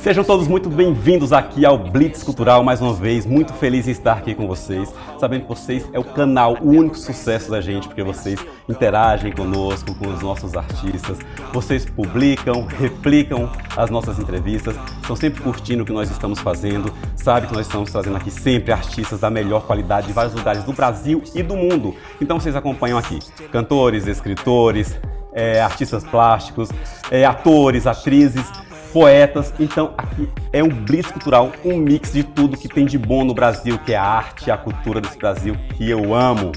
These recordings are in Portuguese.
Sejam todos muito bem-vindos aqui ao Blitz Cultural mais uma vez, muito feliz em estar aqui com vocês, sabendo que vocês é o canal, o único sucesso da gente, porque vocês interagem conosco, com os nossos artistas, vocês publicam, replicam as nossas entrevistas, estão sempre curtindo o que nós estamos fazendo, sabe que nós estamos trazendo aqui sempre artistas da melhor qualidade de vários lugares do Brasil e do mundo, então vocês acompanham aqui cantores, escritores, artistas plásticos, atores, atrizes, poetas. Então aqui é um Blitz Cultural, um mix de tudo que tem de bom no Brasil, que é a arte e a cultura desse Brasil que eu amo.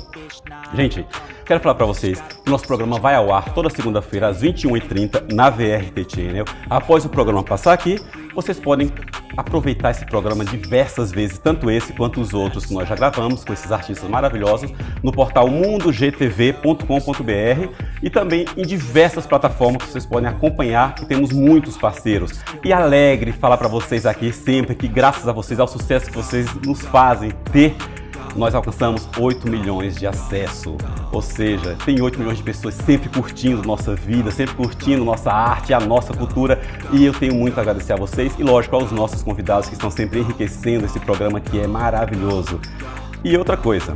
Gente, quero falar para vocês que o nosso programa vai ao ar toda segunda-feira às 21h30 na VRT Channel. Após o programa passar aqui, vocês podem aproveitar esse programa diversas vezes, tanto esse quanto os outros que nós já gravamos com esses artistas maravilhosos, no portal mundogtv.com.br e também em diversas plataformas que vocês podem acompanhar, que temos muitos parceiros. E alegre falar para vocês aqui sempre que graças a vocês, ao sucesso que vocês nos fazem ter, nós alcançamos 8 milhões de acesso, ou seja, tem 8 milhões de pessoas sempre curtindo nossa vida, sempre curtindo nossa arte, a nossa cultura, e eu tenho muito a agradecer a vocês e, lógico, aos nossos convidados que estão sempre enriquecendo esse programa que é maravilhoso. E outra coisa,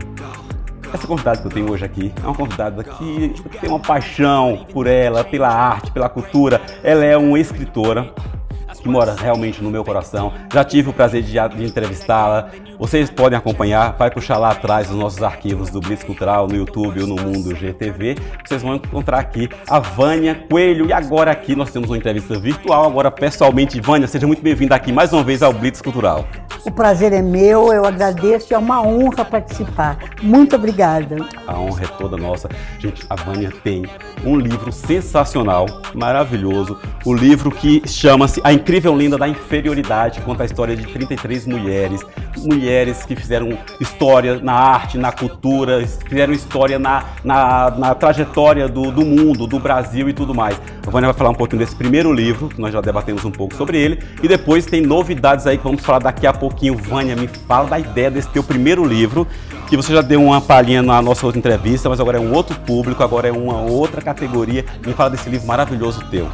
essa convidada que eu tenho hoje aqui é uma convidada que tem uma paixão por ela, pela arte, pela cultura. Ela é uma escritora que mora realmente no meu coração. Já tive o prazer de entrevistá-la. Vocês podem acompanhar, vai puxar lá atrás os nossos arquivos do Blitz Cultural no YouTube ou no Mundo GTV. Vocês vão encontrar aqui a Vânia Coelho. E agora aqui nós temos uma entrevista virtual, agora pessoalmente. Vânia, seja muito bem-vinda aqui mais uma vez ao Blitz Cultural. O prazer é meu, eu agradeço, é uma honra participar. Muito obrigada. A honra é toda nossa. Gente, a Vânia tem um livro sensacional, maravilhoso. O livro que chama-se A Incrível Lenda da Inferioridade, conta a história de 33 mulheres que fizeram história na arte, na cultura, fizeram história na trajetória do mundo, do Brasil e tudo mais. A Vânia vai falar um pouquinho desse primeiro livro, que nós já debatemos um pouco sobre ele, e depois tem novidades aí que vamos falar daqui a pouquinho. Vânia, me fala da ideia desse teu primeiro livro, que você já deu uma palhinha na nossa outra entrevista, mas agora é um outro público, agora é uma outra categoria. Me fala desse livro maravilhoso teu.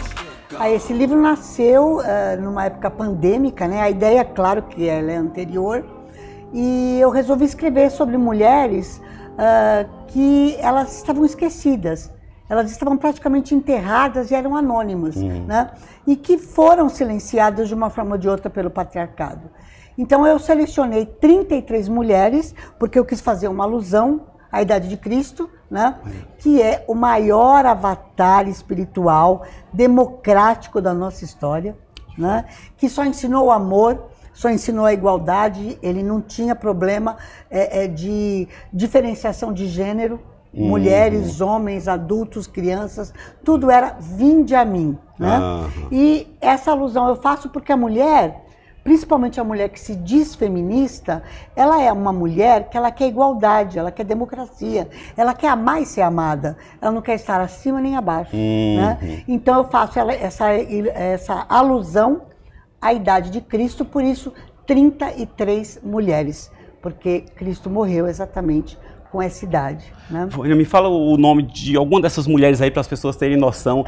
Esse livro nasceu numa época pandêmica, né? A ideia, claro, que ela é anterior, e eu resolvi escrever sobre mulheres que elas estavam esquecidas, elas estavam praticamente enterradas e eram anônimas, né? E que foram silenciadas de uma forma ou de outra pelo patriarcado. Então eu selecionei 33 mulheres, porque eu quis fazer uma alusão à Idade de Cristo, né? Que é o maior avatar espiritual, democrático da nossa história, né? Que só ensinou o amor, só ensinou a igualdade, ele não tinha problema de diferenciação de gênero, mulheres, homens, adultos, crianças, tudo era vinde a mim, né? E essa alusão eu faço porque a mulher, principalmente a mulher que se diz feminista, ela é uma mulher que ela quer igualdade, ela quer democracia, ela quer amar e ser amada, ela não quer estar acima nem abaixo, né? Então eu faço essa alusão à idade de Cristo, por isso 33 mulheres, porque Cristo morreu exatamente com essa idade, né? Me fala o nome de alguma dessas mulheres aí para as pessoas terem noção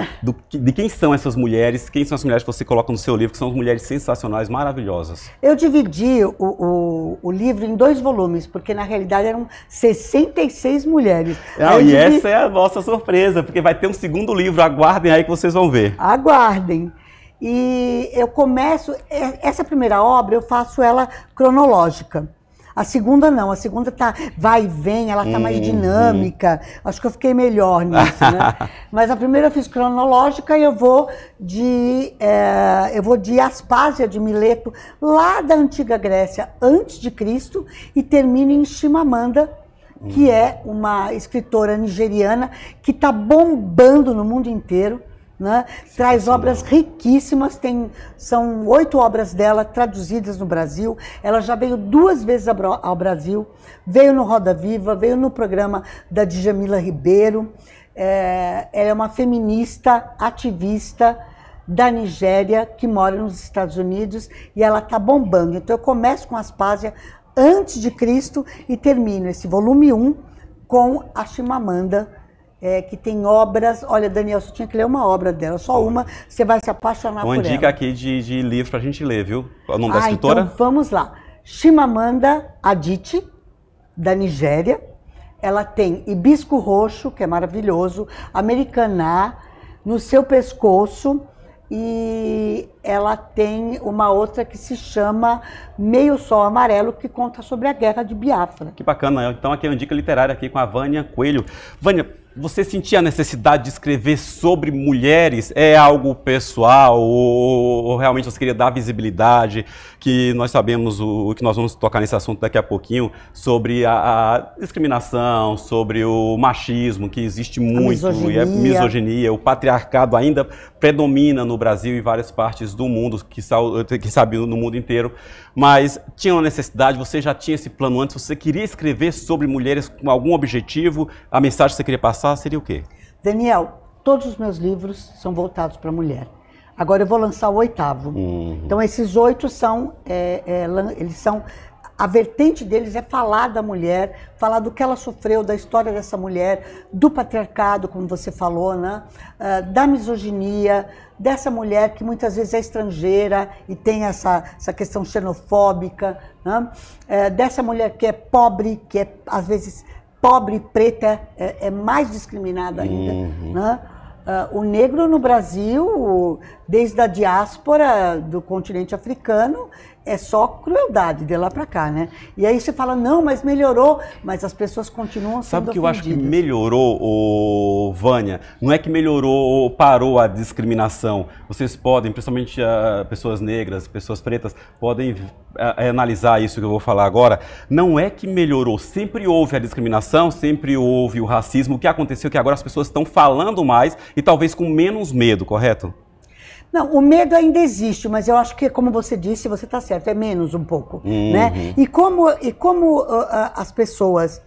de quem são essas mulheres, quem são as mulheres que você coloca no seu livro, que são mulheres sensacionais, maravilhosas. Eu dividi o livro em 2 volumes, porque na realidade eram 66 mulheres. Essa é a nossa surpresa, porque vai ter um segundo livro, aguardem aí que vocês vão ver. Aguardem. E eu começo, essa primeira obra eu faço ela cronológica. A segunda não, a segunda vai e vem, ela tá mais dinâmica. Acho que eu fiquei melhor nisso, né? Mas a primeira eu fiz cronológica e eu vou de Aspásia de Mileto, lá da antiga Grécia, antes de Cristo, e termino em Chimamanda, que é uma escritora nigeriana que está bombando no mundo inteiro, né? Traz obras riquíssimas, são 8 obras dela traduzidas no Brasil. Ela já veio 2 vezes ao Brasil, veio no Roda Viva, veio no programa da Djamila Ribeiro. Ela é uma feminista, ativista da Nigéria, que mora nos Estados Unidos, e ela está bombando. Então eu começo com Aspásia antes de Cristo e termino esse volume 1 com a Chimamanda, que tem obras. Olha, Daniel, você tinha que ler uma obra dela, só uma, você vai se apaixonar por ela. Uma dica aqui de livro pra gente ler, viu? O nome da escritora? Então vamos lá. Chimamanda Adichie, da Nigéria. Ela tem Hibisco Roxo, que é maravilhoso, Americaná, No Seu Pescoço, e ela tem uma outra que se chama Meio Sol Amarelo, que conta sobre a Guerra de Biafra. Que bacana. Então aqui é uma dica literária aqui com a Vânia Coelho. Vânia, você sentia a necessidade de escrever sobre mulheres? É algo pessoal ou realmente você queria dar visibilidade? Que nós sabemos o que nós vamos tocar nesse assunto daqui a pouquinho, sobre a discriminação, sobre o machismo que existe muito, e a misoginia, o patriarcado ainda predomina no Brasil e várias partes do mundo, que sabe no mundo inteiro. Mas tinha uma necessidade, você já tinha esse plano antes, você queria escrever sobre mulheres com algum objetivo, a mensagem que você queria passar seria o quê? Daniel, todos os meus livros são voltados para a mulher. Agora eu vou lançar o 8º. Então esses 8 são, eles são, a vertente deles é falar da mulher, falar do que ela sofreu, da história dessa mulher, do patriarcado, como você falou, né? Da misoginia, dessa mulher que muitas vezes é estrangeira e tem essa questão xenofóbica, né? Dessa mulher que é pobre, que é às vezes pobre e preta, é mais discriminada ainda, né? O negro no Brasil, desde a diáspora do continente africano, é só crueldade de lá para cá, né? E aí você fala, não, mas melhorou, mas as pessoas continuam sendo Sabe o que eu acho que ofendidas. melhorou, Vânia? Não é que melhorou ou parou a discriminação. Vocês podem, principalmente pessoas negras, pessoas pretas, podem analisar isso que eu vou falar agora. Não é que melhorou, sempre houve a discriminação, sempre houve o racismo. O que aconteceu é que agora as pessoas estão falando mais e talvez com menos medo, correto? Não, o medo ainda existe, mas eu acho que, como você disse, você está certo, é menos um pouco, né? E como as pessoas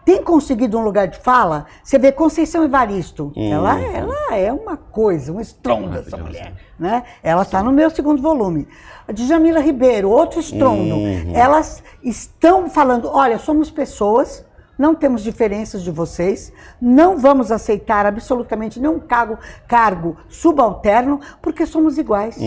têm conseguido um lugar de fala, você vê Conceição Evaristo, ela é uma coisa, um estrondo essa mulher, né? Ela está no meu 2º volume. A Djamila Ribeiro, outro estrondo. Elas estão falando, olha, somos pessoas, não temos diferenças de vocês, não vamos aceitar absolutamente nenhum cargo subalterno, porque somos iguais.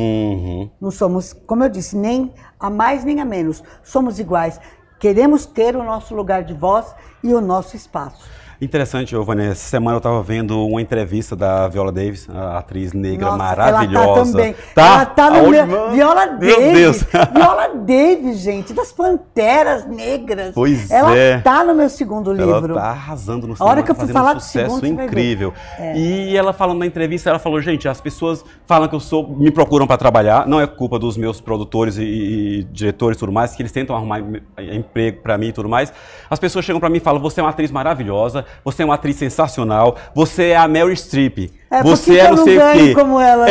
Não somos, como eu disse, nem a mais nem a menos. Somos iguais. Queremos ter o nosso lugar de voz e o nosso espaço. Interessante, Vânia. Essa semana eu estava vendo uma entrevista da Viola Davis, a atriz negra. Nossa, maravilhosa. Ela tá também. Tá? Ela tá no meu... Viola Davis. Meu Deus. Viola Davis, gente, das Panteras Negras. Pois ela é. Tá no meu 2º livro. Ela tá arrasando no A cinema, hora que eu fui fazendo falar um sucesso do 2º, incrível. E ela falando na entrevista, ela falou, gente, as pessoas falam que me procuram para trabalhar, não é culpa dos meus produtores e diretores e tudo mais, que eles tentam arrumar emprego para mim e tudo mais. As pessoas chegam para mim e falam, você é uma atriz maravilhosa, você é uma atriz sensacional, você é a Meryl Streep, você é não sei o quê. Como ela,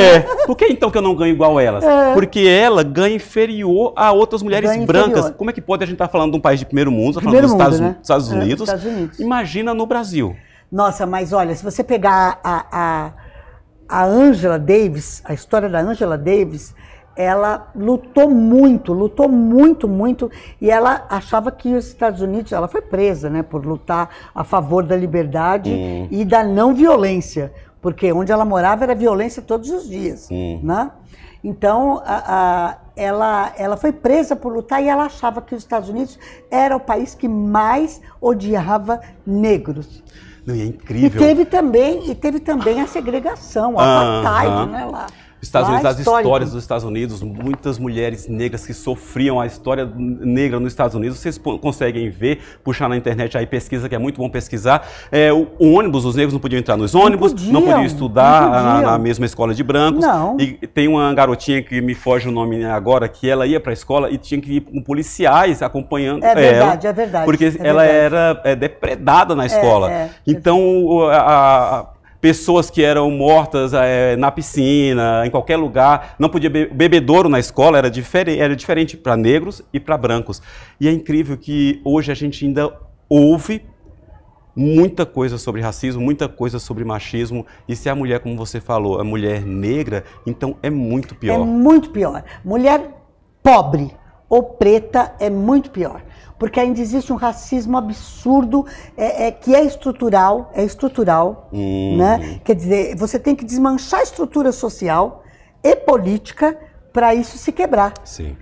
Por que então que eu não ganho igual elas? Porque ela ganha inferior a outras mulheres brancas. Como é que pode a gente estar falando de um país de primeiro mundo, falando dos Estados Unidos? Imagina no Brasil. Nossa, mas olha, se você pegar a Angela Davis, a história da Angela Davis, ela lutou muito, e ela achava que os Estados Unidos, ela foi presa, né, por lutar a favor da liberdade e da não violência, porque onde ela morava era violência todos os dias, né? Então, ela foi presa por lutar e ela achava que os Estados Unidos era o país que mais odiava negros. Não, é incrível. E teve também a segregação, o apartheid, né, lá. Estados Unidos, as histórias dos Estados Unidos, muitas mulheres negras que sofriam a história negra nos Estados Unidos, vocês conseguem ver, puxar na internet aí, pesquisa, que é muito bom pesquisar. O ônibus, os negros não podiam entrar nos ônibus, não podiam estudar na mesma escola de brancos. Não. E tem uma garotinha que me foge o nome agora, que ela ia para a escola e tinha que ir com policiais acompanhando ela. É verdade. Porque ela era depredada na escola. Então, pessoas que eram mortas na piscina, em qualquer lugar, não podia bebedouro na escola, era diferente para negros e para brancos. E é incrível que hoje a gente ainda ouve muita coisa sobre racismo, muita coisa sobre machismo, e se a mulher, como você falou, a mulher negra, então é muito pior. É muito pior. Mulher pobre ou preta é muito pior. porque ainda existe um racismo absurdo que é estrutural, né? Quer dizer, você tem que desmanchar a estrutura social e política para isso se quebrar. Sim.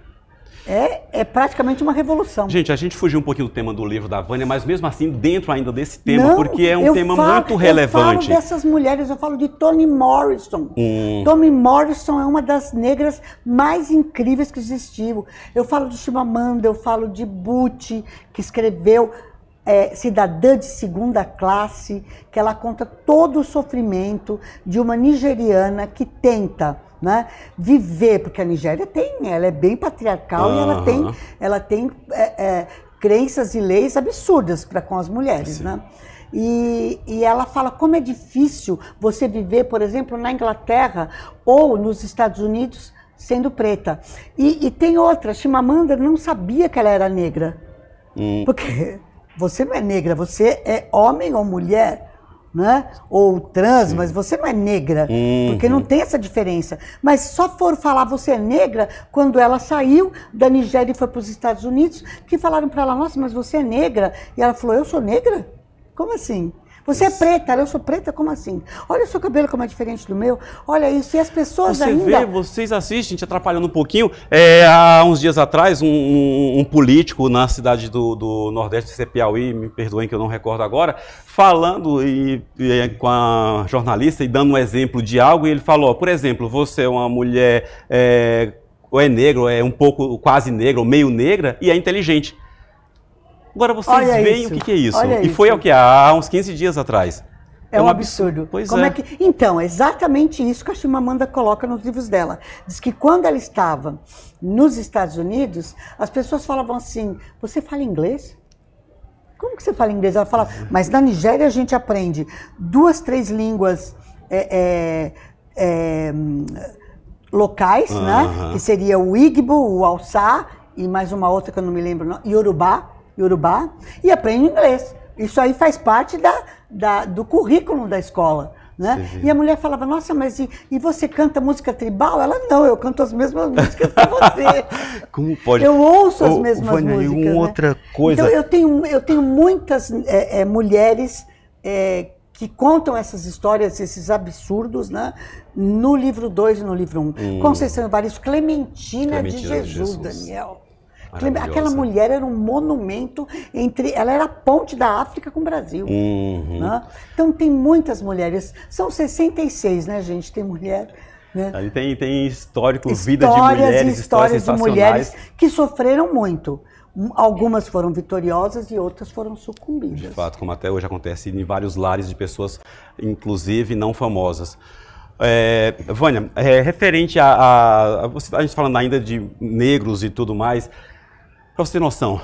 É praticamente uma revolução. Gente, a gente fugiu um pouquinho do tema do livro da Vânia, mas mesmo assim dentro ainda desse tema, porque é um tema muito relevante. Eu falo dessas mulheres, eu falo de Toni Morrison. Toni Morrison é uma das negras mais incríveis que existiu. Eu falo de Chimamanda, eu falo de Butch, que escreveu Cidadã de Segunda Classe, que ela conta todo o sofrimento de uma nigeriana que tenta, né, viver, porque a Nigéria ela é bem patriarcal e ela tem crenças e leis absurdas para com as mulheres, né? E ela fala como é difícil você viver, por exemplo, na Inglaterra ou nos Estados Unidos sendo preta. E tem outra, Chimamanda não sabia que ela era negra, porque você não é negra, você é homem ou mulher, né? Ou trans, mas você não é negra, porque não tem essa diferença. Mas só foram falar você é negra quando ela saiu da Nigéria e foi para os Estados Unidos, que falaram para ela, nossa, mas você é negra? E ela falou, eu sou negra? Como assim? Você é preta, eu sou preta, como assim? Olha o seu cabelo como é diferente do meu, olha isso, e as pessoas ainda... Vocês assistem, te atrapalhando um pouquinho, há uns dias atrás, um político na cidade do Nordeste, de Piauí, me perdoem que eu não recordo agora, falando com a jornalista e dando um exemplo de algo, e ele falou, por exemplo, você é uma mulher, ou é negra, ou é um pouco quase negra, ou meio negra, e é inteligente. Agora vocês veem o que é isso. E foi o que? Há uns 15 dias atrás. É um absurdo. Pois Como Então, é exatamente isso que a Chimamanda coloca nos livros dela. Diz que quando ela estava nos Estados Unidos, as pessoas falavam assim, você fala inglês? Como que você fala inglês? Ela fala, mas na Nigéria a gente aprende 2, 3 línguas locais, né? Que seria o Igbo, o Hausa e mais uma outra que eu não me lembro, não, Yorubá, e aprende inglês. Isso aí faz parte do currículo da escola, né? E a mulher falava, nossa, mas e você canta música tribal? Ela, não, eu canto as mesmas músicas que você. Como pode? Eu ouço as mesmas Vânia, músicas. E outra coisa... Então, eu tenho muitas mulheres que contam essas histórias, esses absurdos, né? No livro 2 e no livro 1. Conceição Evaristo, Clementina de Jesus, Daniel. Aquela mulher era um monumento ela era a ponte da África com o Brasil. Né? Então tem muitas mulheres, são 66, né, gente? Tem mulher. Né? Ali tem histórico, vida de mulheres, histórias de mulheres que sofreram muito. Algumas foram vitoriosas e outras foram sucumbidas. De fato, como até hoje acontece em vários lares de pessoas, inclusive não famosas. Vânia, referente a gente falando ainda de negros e tudo mais, para você ter noção,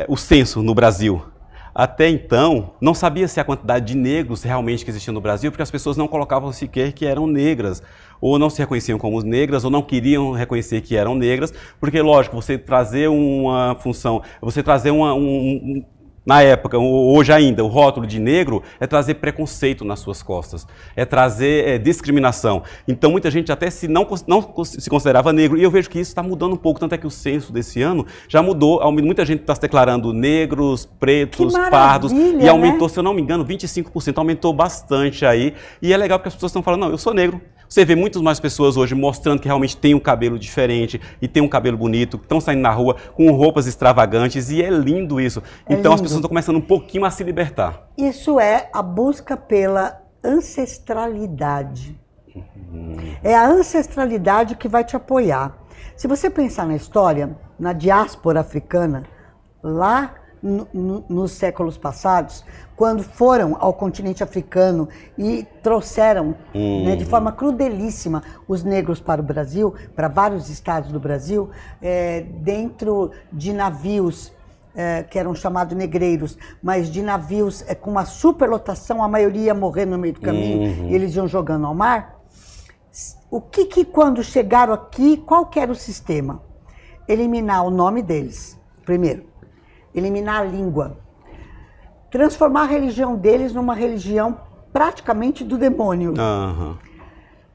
o censo no Brasil, até então, não sabia-se a quantidade de negros realmente que existiam no Brasil, porque as pessoas não colocavam sequer que eram negras, ou não se reconheciam como negras, ou não queriam reconhecer que eram negras, porque, lógico, você trazer uma função, você trazer na época, hoje ainda, o rótulo de negro é trazer preconceito nas suas costas, é trazer discriminação. Então, muita gente até não se considerava negro, e eu vejo que isso está mudando um pouco, tanto é que o censo desse ano já mudou, muita gente está se declarando negros, pretos, pardos, e aumentou, né? Se eu não me engano, 25%, aumentou bastante aí, e é legal porque as pessoas estão falando, não, eu sou negro. Você vê muitas mais pessoas hoje mostrando que realmente tem um cabelo diferente e tem um cabelo bonito, estão saindo na rua com roupas extravagantes e é lindo isso. Então as pessoas estão começando um pouquinho a se libertar. Isso é a busca pela ancestralidade. É a ancestralidade que vai te apoiar. Se você pensar na história, na diáspora africana, lá nos séculos passados, quando foram ao continente africano e trouxeram né, de forma crudelíssima os negros para o Brasil, para vários estados do Brasil, dentro de navios que eram chamados negreiros, mas de navios com uma superlotação, a maioria ia morrer no meio do caminho e eles iam jogando ao mar. O que quando chegaram aqui, qual que era o sistema? Eliminar o nome deles, primeiro. Eliminar a língua, transformar a religião deles numa religião praticamente do demônio,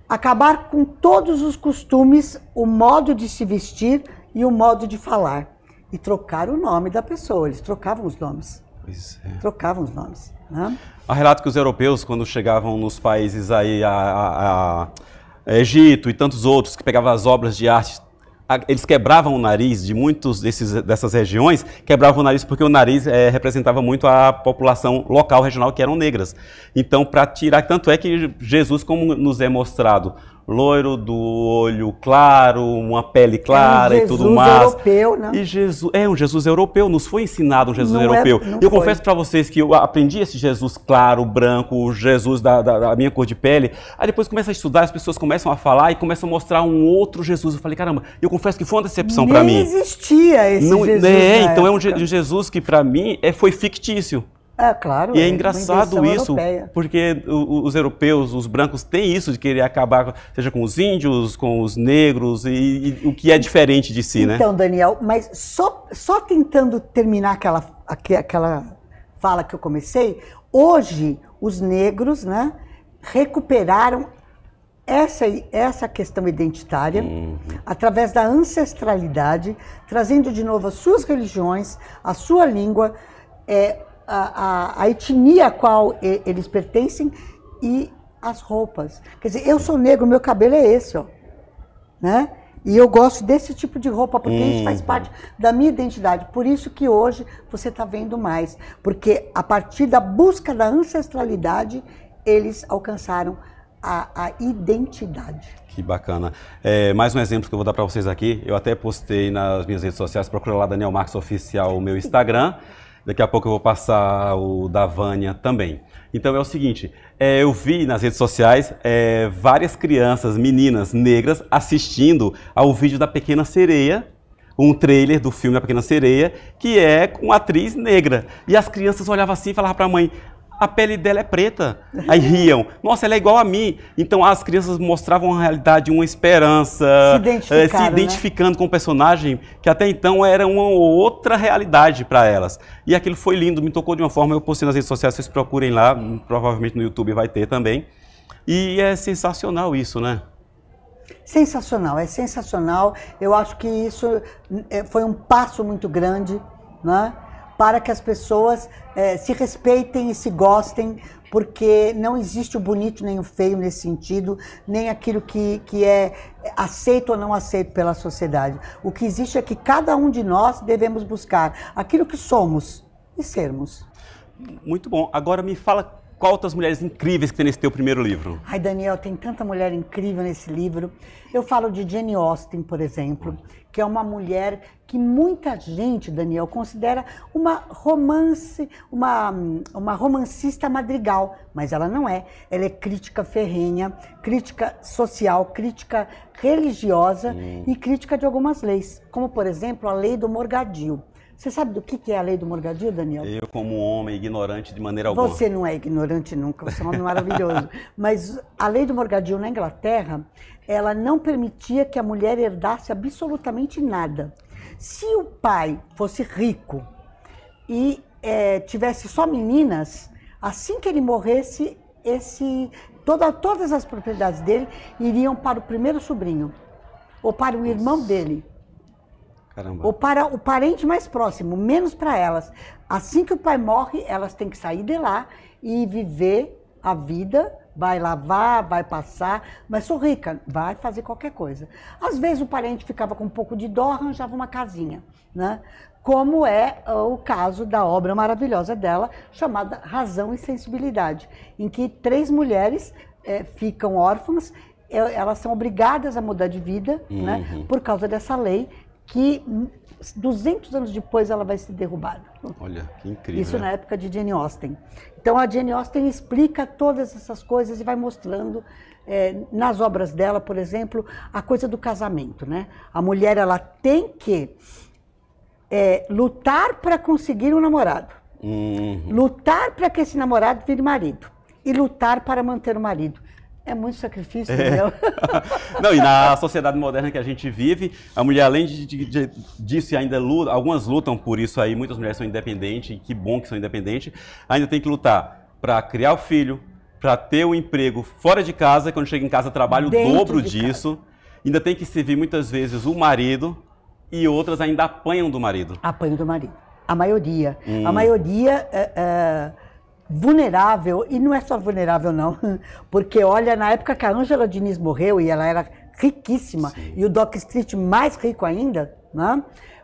acabar com todos os costumes, o modo de se vestir e o modo de falar. e trocaram o nome da pessoa, eles trocavam os nomes. Pois é. Trocavam os nomes. Né? Há relato que os europeus, quando chegavam nos países aí, Egito e tantos outros, que pegavam as obras de arte, eles quebravam o nariz de muitos dessas regiões, quebravam o nariz porque o nariz representava muito a população local, regional, que eram negras. Então, para tirar, tanto é que Jesus, como nos é mostrado, loiro do olho claro, uma pele clara e tudo mais. Jesus europeu, né? E Jesus, um Jesus europeu, nos foi ensinado um Jesus Não europeu. não Eu foi. confesso para vocês que eu aprendi esse Jesus claro, branco, o Jesus da minha cor de pele. Aí depois começa a estudar, as pessoas começam a falar e começam a mostrar um outro Jesus. Eu falei, caramba, eu confesso que foi uma decepção para mim. Nem existia esse Não, Jesus então na é um época. Jesus que para mim foi fictício. É, claro. E é uma engraçado invenção isso, europeia. porque os europeus, os brancos, têm isso de querer acabar, seja com os índios, com os negros, e o que é diferente de si, né? Então, Daniel, mas só tentando terminar aquela fala que eu comecei, hoje os negros, né, recuperaram essa questão identitária através da ancestralidade, trazendo de novo as suas religiões, a sua língua, a etnia a qual eles pertencem e as roupas. Quer dizer, eu sou negro, meu cabelo é esse, ó, né? E eu gosto desse tipo de roupa, porque isso faz parte da minha identidade. Por isso que hoje você está vendo mais. Porque a partir da busca da ancestralidade, eles alcançaram a identidade. Que bacana. Mais um exemplo que eu vou dar para vocês aqui. Eu até postei nas minhas redes sociais, procura lá Daniel Marques Oficial, o meu Instagram. Daqui a pouco eu vou passar o da Vânia também. Então é o seguinte, eu vi nas redes sociais várias crianças, meninas negras, assistindo ao vídeo da Pequena Sereia, um trailer do filme da Pequena Sereia, que é com uma atriz negra. E as crianças olhavam assim e falavam para a mãe, a pele dela é preta. Aí riam. Nossa, ela é igual a mim. Então as crianças mostravam uma realidade, uma esperança, se identificando com o personagem, que até então era uma outra realidade para elas. E aquilo foi lindo, me tocou de uma forma, eu postei nas redes sociais, vocês procurem lá, provavelmente no YouTube vai ter também. E é sensacional isso, né? Sensacional, é sensacional. Eu acho que isso foi um passo muito grande, né? Para que as pessoas se respeitem e se gostem, porque não existe o bonito nem o feio nesse sentido, nem aquilo que é aceito ou não aceito pela sociedade. O que existe é que cada um de nós devemos buscar aquilo que somos e sermos. Muito bom. Agora me fala qual outras mulheres incríveis que tem nesse teu primeiro livro. Ai, Daniel, tem tanta mulher incrível nesse livro. Eu falo de Jane Austen, por exemplo, que é uma mulher que muita gente, Daniel, considera uma romancista madrigal, mas ela não é. Ela é crítica ferrenha, crítica social, crítica religiosa e crítica de algumas leis, como, por exemplo, a lei do morgadio. Você sabe do que é a lei do morgadio, Daniel? Eu, como homem ignorante de maneira alguma. Você não é ignorante nunca, você é um homem maravilhoso. Mas a lei do morgadio na Inglaterra, ela não permitia que a mulher herdasse absolutamente nada. Se o pai fosse rico e tivesse só meninas, assim que ele morresse, todas as propriedades dele iriam para o primeiro sobrinho, ou para o irmão dele. Caramba. Ou para o parente mais próximo, menos para elas. Assim que o pai morre, elas têm que sair de lá e viver a vida, vai lavar, vai passar, mas sou rica, vai fazer qualquer coisa. Às vezes o parente ficava com um pouco de dó, arranjava uma casinha, né? Como é o caso da obra maravilhosa dela, chamada Razão e Sensibilidade, em que 3 mulheres ficam órfãs, elas são obrigadas a mudar de vida, né? Por causa dessa lei, que 200 anos depois ela vai ser derrubada. Olha, que incrível. Isso na época de Jane Austen. Então a Jane Austen explica todas essas coisas e vai mostrando nas obras dela, por exemplo, a coisa do casamento, né? A mulher, ela tem que lutar para conseguir um namorado, lutar para que esse namorado vire marido e lutar para manter o marido. É muito sacrifício, entendeu? Não, e na sociedade moderna que a gente vive, a mulher, além disso, ainda luta, algumas lutam por isso aí, muitas mulheres são independentes, e que bom que são independentes, ainda tem que lutar para criar o filho, para ter um emprego fora de casa, quando chega em casa trabalha o dobro disso, ainda tem que servir muitas vezes o marido, e outras ainda apanham do marido. Apanham do marido. A maioria. A maioria vulnerável, e não é só vulnerável não, porque olha, na época que a Ângela Diniz morreu, e ela era riquíssima, sim, e o Doc Street mais rico ainda, né?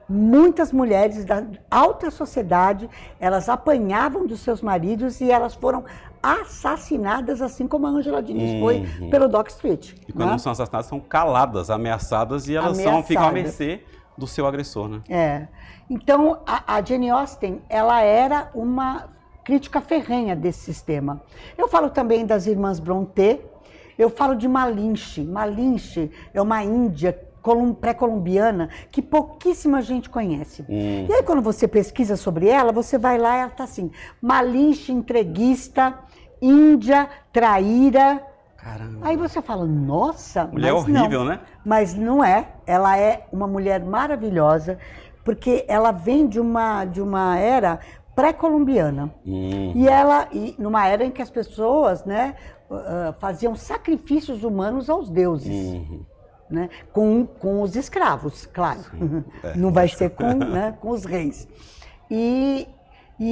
Muitas mulheres da alta sociedade, elas apanhavam dos seus maridos e elas foram assassinadas, assim como a Ângela Diniz foi pelo Doc Street. E quando não são assassinadas, são caladas, ameaçadas, e elas ficam à mercê do seu agressor, né? É. Então, a Jane Austen, ela era uma crítica ferrenha desse sistema. Eu falo também das irmãs Brontë, eu falo de Malinche. Malinche é uma índia pré-colombiana que pouquíssima gente conhece. E aí quando você pesquisa sobre ela, você vai lá e ela está assim, Malinche, entreguista, índia, traíra. Caramba. Aí você fala, nossa, mulher horrível, né? Mas não é. Ela é uma mulher maravilhosa, porque ela vem de uma era pré-colombiana. E numa era em que as pessoas, né, faziam sacrifícios humanos aos deuses. Né? Com os escravos, claro. Não vai ser com os reis. E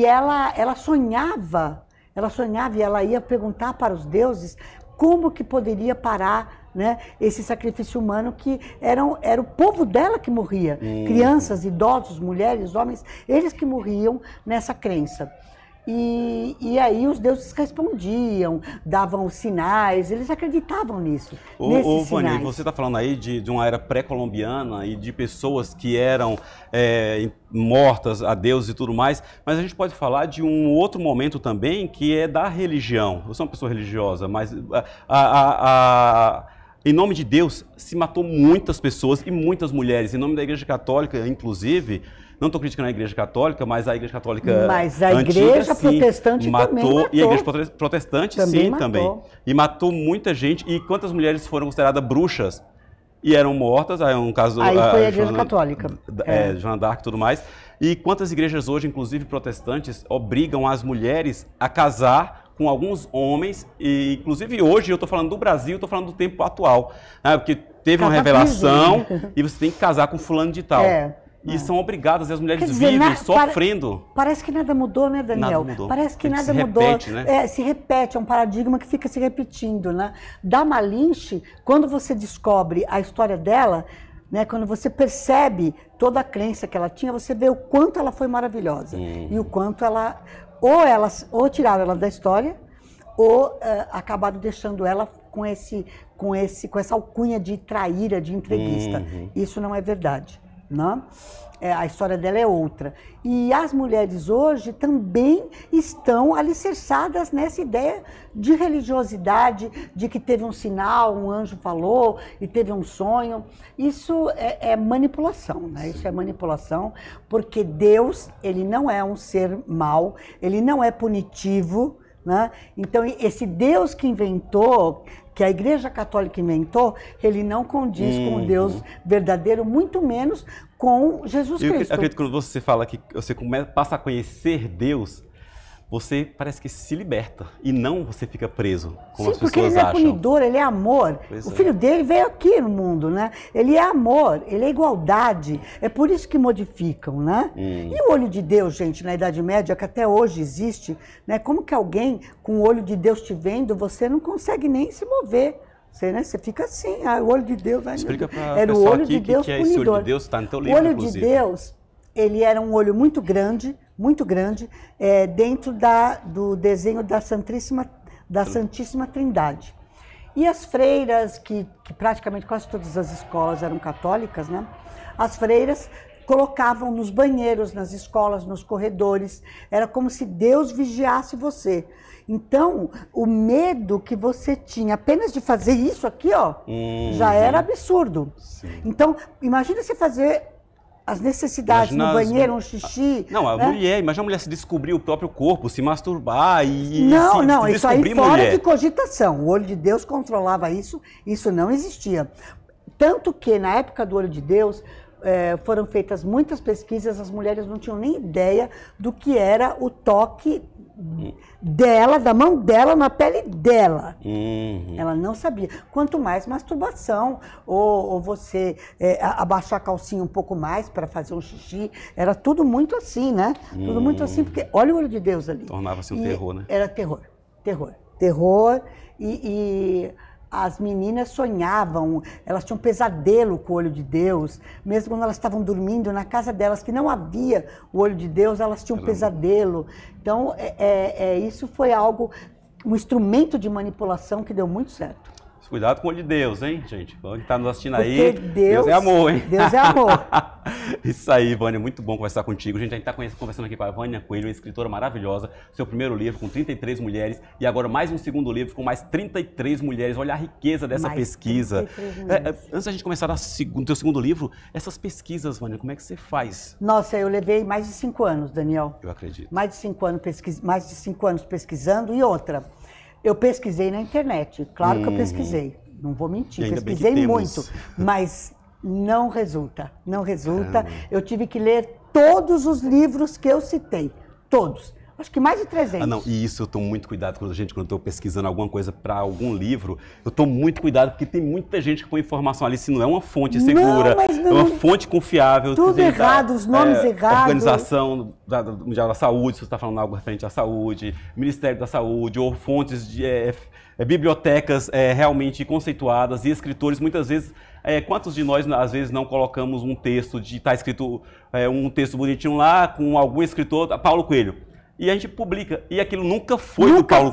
ela sonhava e ela ia perguntar para os deuses como que poderia parar, né, esse sacrifício humano, que era o povo dela que morria. Crianças, idosos, mulheres, homens, eles que morriam nessa crença. E aí os deuses respondiam, davam sinais, eles acreditavam nisso. Ô Vânia, você está falando aí de uma era pré-colombiana e de pessoas que eram mortas a deuses e tudo mais, mas a gente pode falar de um outro momento também, que é da religião. Eu sou uma pessoa religiosa, mas em nome de Deus se matou muitas pessoas e muitas mulheres. Em nome da Igreja Católica, inclusive. Não estou criticando a Igreja Católica, mas a Igreja Católica mas a antiga, Igreja sim, Protestante também matou. E a Igreja Protestante, também sim, matou. também. E matou muita gente. E quantas mulheres foram consideradas bruxas e eram mortas? Aí um caso... Aí foi a Igreja Católica. Joana d'Arc e tudo mais. E quantas igrejas hoje, inclusive protestantes, obrigam as mulheres a casar com alguns homens, e inclusive hoje, eu estou falando do Brasil, estou falando do tempo atual, né? Porque teve uma revelação e você tem que casar com fulano de tal. E são obrigadas, e as mulheres vivem sofrendo. Parece que nada mudou, né, Daniel? Nada mudou. Parece que nada mudou. Repete, né? Se repete, é um paradigma que fica se repetindo, né? Da Malinche, quando você descobre a história dela, né, quando você percebe toda a crença que ela tinha, você vê o quanto ela foi maravilhosa. E o quanto ou tiraram ela da história, ou acabaram deixando ela com essa alcunha de traíra, de entreguista. Isso não é verdade. Não? A história dela é outra. E as mulheres hoje também estão alicerçadas nessa ideia de religiosidade, de que teve um sinal, um anjo falou e teve um sonho. Isso é manipulação, né? Isso é manipulação, porque Deus, ele não é um ser mau, ele não é punitivo, né? Então, esse Deus que inventou, que a Igreja Católica inventou, ele não condiz com o Deus verdadeiro, muito menos com Jesus Cristo. Eu acredito que quando você fala que você passa a conhecer Deus, você parece que se liberta e não você fica preso, como as pessoas acham. Sim, porque ele é punidor, ele é amor. O filho dele veio aqui no mundo, né? Ele é amor, ele é igualdade. É por isso que modificam, né? E o olho de Deus, gente, na Idade Média, que até hoje existe, né? Como que alguém com o olho de Deus te vendo, você não consegue nem se mover. Você fica assim, o olho de Deus... Explica para o pessoal aqui que é esse olho de Deus, está no teu livro, inclusive. O olho de Deus, ele era um olho muito grande, dentro do desenho da Santíssima Trindade. E as freiras, que praticamente quase todas as escolas eram católicas, né? As freiras colocavam nos banheiros, nas escolas, nos corredores. Era como se Deus vigiasse você. Então, o medo que você tinha apenas de fazer isso aqui, ó, já era absurdo. Sim. Então, imagina você fazer as necessidades no banheiro, um xixi. Não, a mulher, imagina a mulher se descobrir o próprio corpo, se masturbar e Não, se isso aí descobrir fora mulher. de cogitação. O olho de Deus controlava isso não existia. Tanto que na época do olho de Deus foram feitas muitas pesquisas, as mulheres não tinham nem ideia do que era o toque dela, da mão dela, na pele dela. Uhum. Ela não sabia. Quanto mais masturbação, ou você abaixar a calcinha um pouco mais para fazer um xixi. Era tudo muito assim, né? Tudo muito assim, porque olha o olho de Deus ali. Tornava-se um terror, né? Era terror, terror. Terror e as meninas sonhavam, elas tinham pesadelo com o olho de Deus, mesmo quando elas estavam dormindo na casa delas, que não havia o olho de Deus, elas tinham pesadelo. Então, isso foi algo, um instrumento de manipulação que deu muito certo. Cuidado com o olho de Deus, hein, gente? Quem está nos assistindo Porque aí, Deus é amor, hein? Deus é amor. Isso aí, Vânia, muito bom conversar contigo. A gente está conversando aqui com a Vânia Coelho, uma escritora maravilhosa. Seu primeiro livro com 33 mulheres e agora mais um segundo livro com mais 33 mulheres. Olha a riqueza dessa pesquisa. Antes da gente começar no teu segundo livro, essas pesquisas, Vânia, como é que você faz? Nossa, eu levei mais de 5 anos, Daniel. Eu acredito. Mais de 5 anos pesquisando e outra. Eu pesquisei na internet, claro que eu pesquisei, não vou mentir, pesquisei muito, mas não resulta, não resulta. Caramba. Eu tive que ler todos os livros que eu citei, todos. Acho que mais de 300. Ah, não, e isso eu tomo muito cuidado quando eu estou pesquisando alguma coisa para algum livro, eu tomo muito cuidado porque tem muita gente que põe informação ali, se não é uma fonte segura, é uma fonte confiável. Tudo errado, os nomes errados. Organização Mundial da Saúde, se você está falando algo referente à saúde, Ministério da Saúde, ou fontes de bibliotecas realmente conceituadas e escritores, muitas vezes. Quantos de nós, às vezes, não colocamos um texto está escrito um texto bonitinho lá com algum escritor, Paulo Coelho. E a gente publica. E aquilo nunca foi do Paulo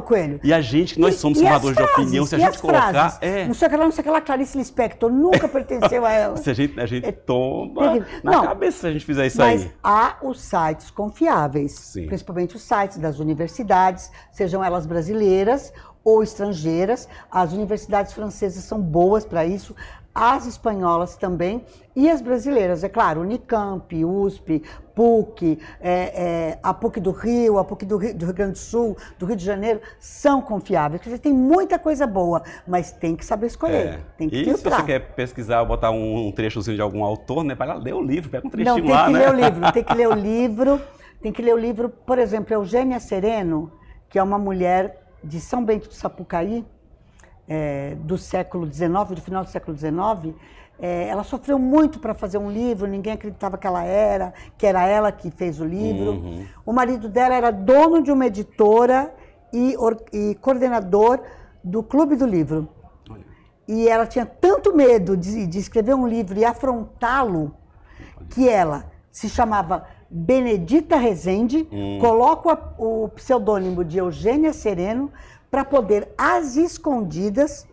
Coelho. E a gente, nós somos formadores de opinião, se a gente colocar... Não sei aquela Clarice Lispector, nunca pertenceu a ela. Se a gente toma na cabeça se a gente fizer isso aí. Mas há os sites confiáveis, sim, principalmente os sites das universidades, sejam elas brasileiras ou estrangeiras. As universidades francesas são boas para isso, as espanholas também, e as brasileiras, é claro, Unicamp, USP, PUC, a PUC do Rio, a PUC do Rio Grande do Sul, do Rio de Janeiro, são confiáveis, porque tem muita coisa boa, mas tem que saber escolher, tem que filtrar. E se você quer pesquisar, botar um trechozinho de algum autor, né, vai lá ler o livro, pega um trechinho tem lá, que né? ler o livro, tem que ler o livro, tem que ler o livro, por exemplo, Eugênia Sereno, que é uma mulher de São Bento do Sapucaí, do século XIX, do final do século XIX, ela sofreu muito para fazer um livro, ninguém acreditava que era ela que fez o livro. Uhum. O marido dela era dono de uma editora e coordenador do Clube do Livro. Olha. E ela tinha tanto medo de escrever um livro e afrontá-lo, que ela se chamava Benedita Rezende, coloca o pseudônimo de Eugênia Sereno, para poder, às escondidas,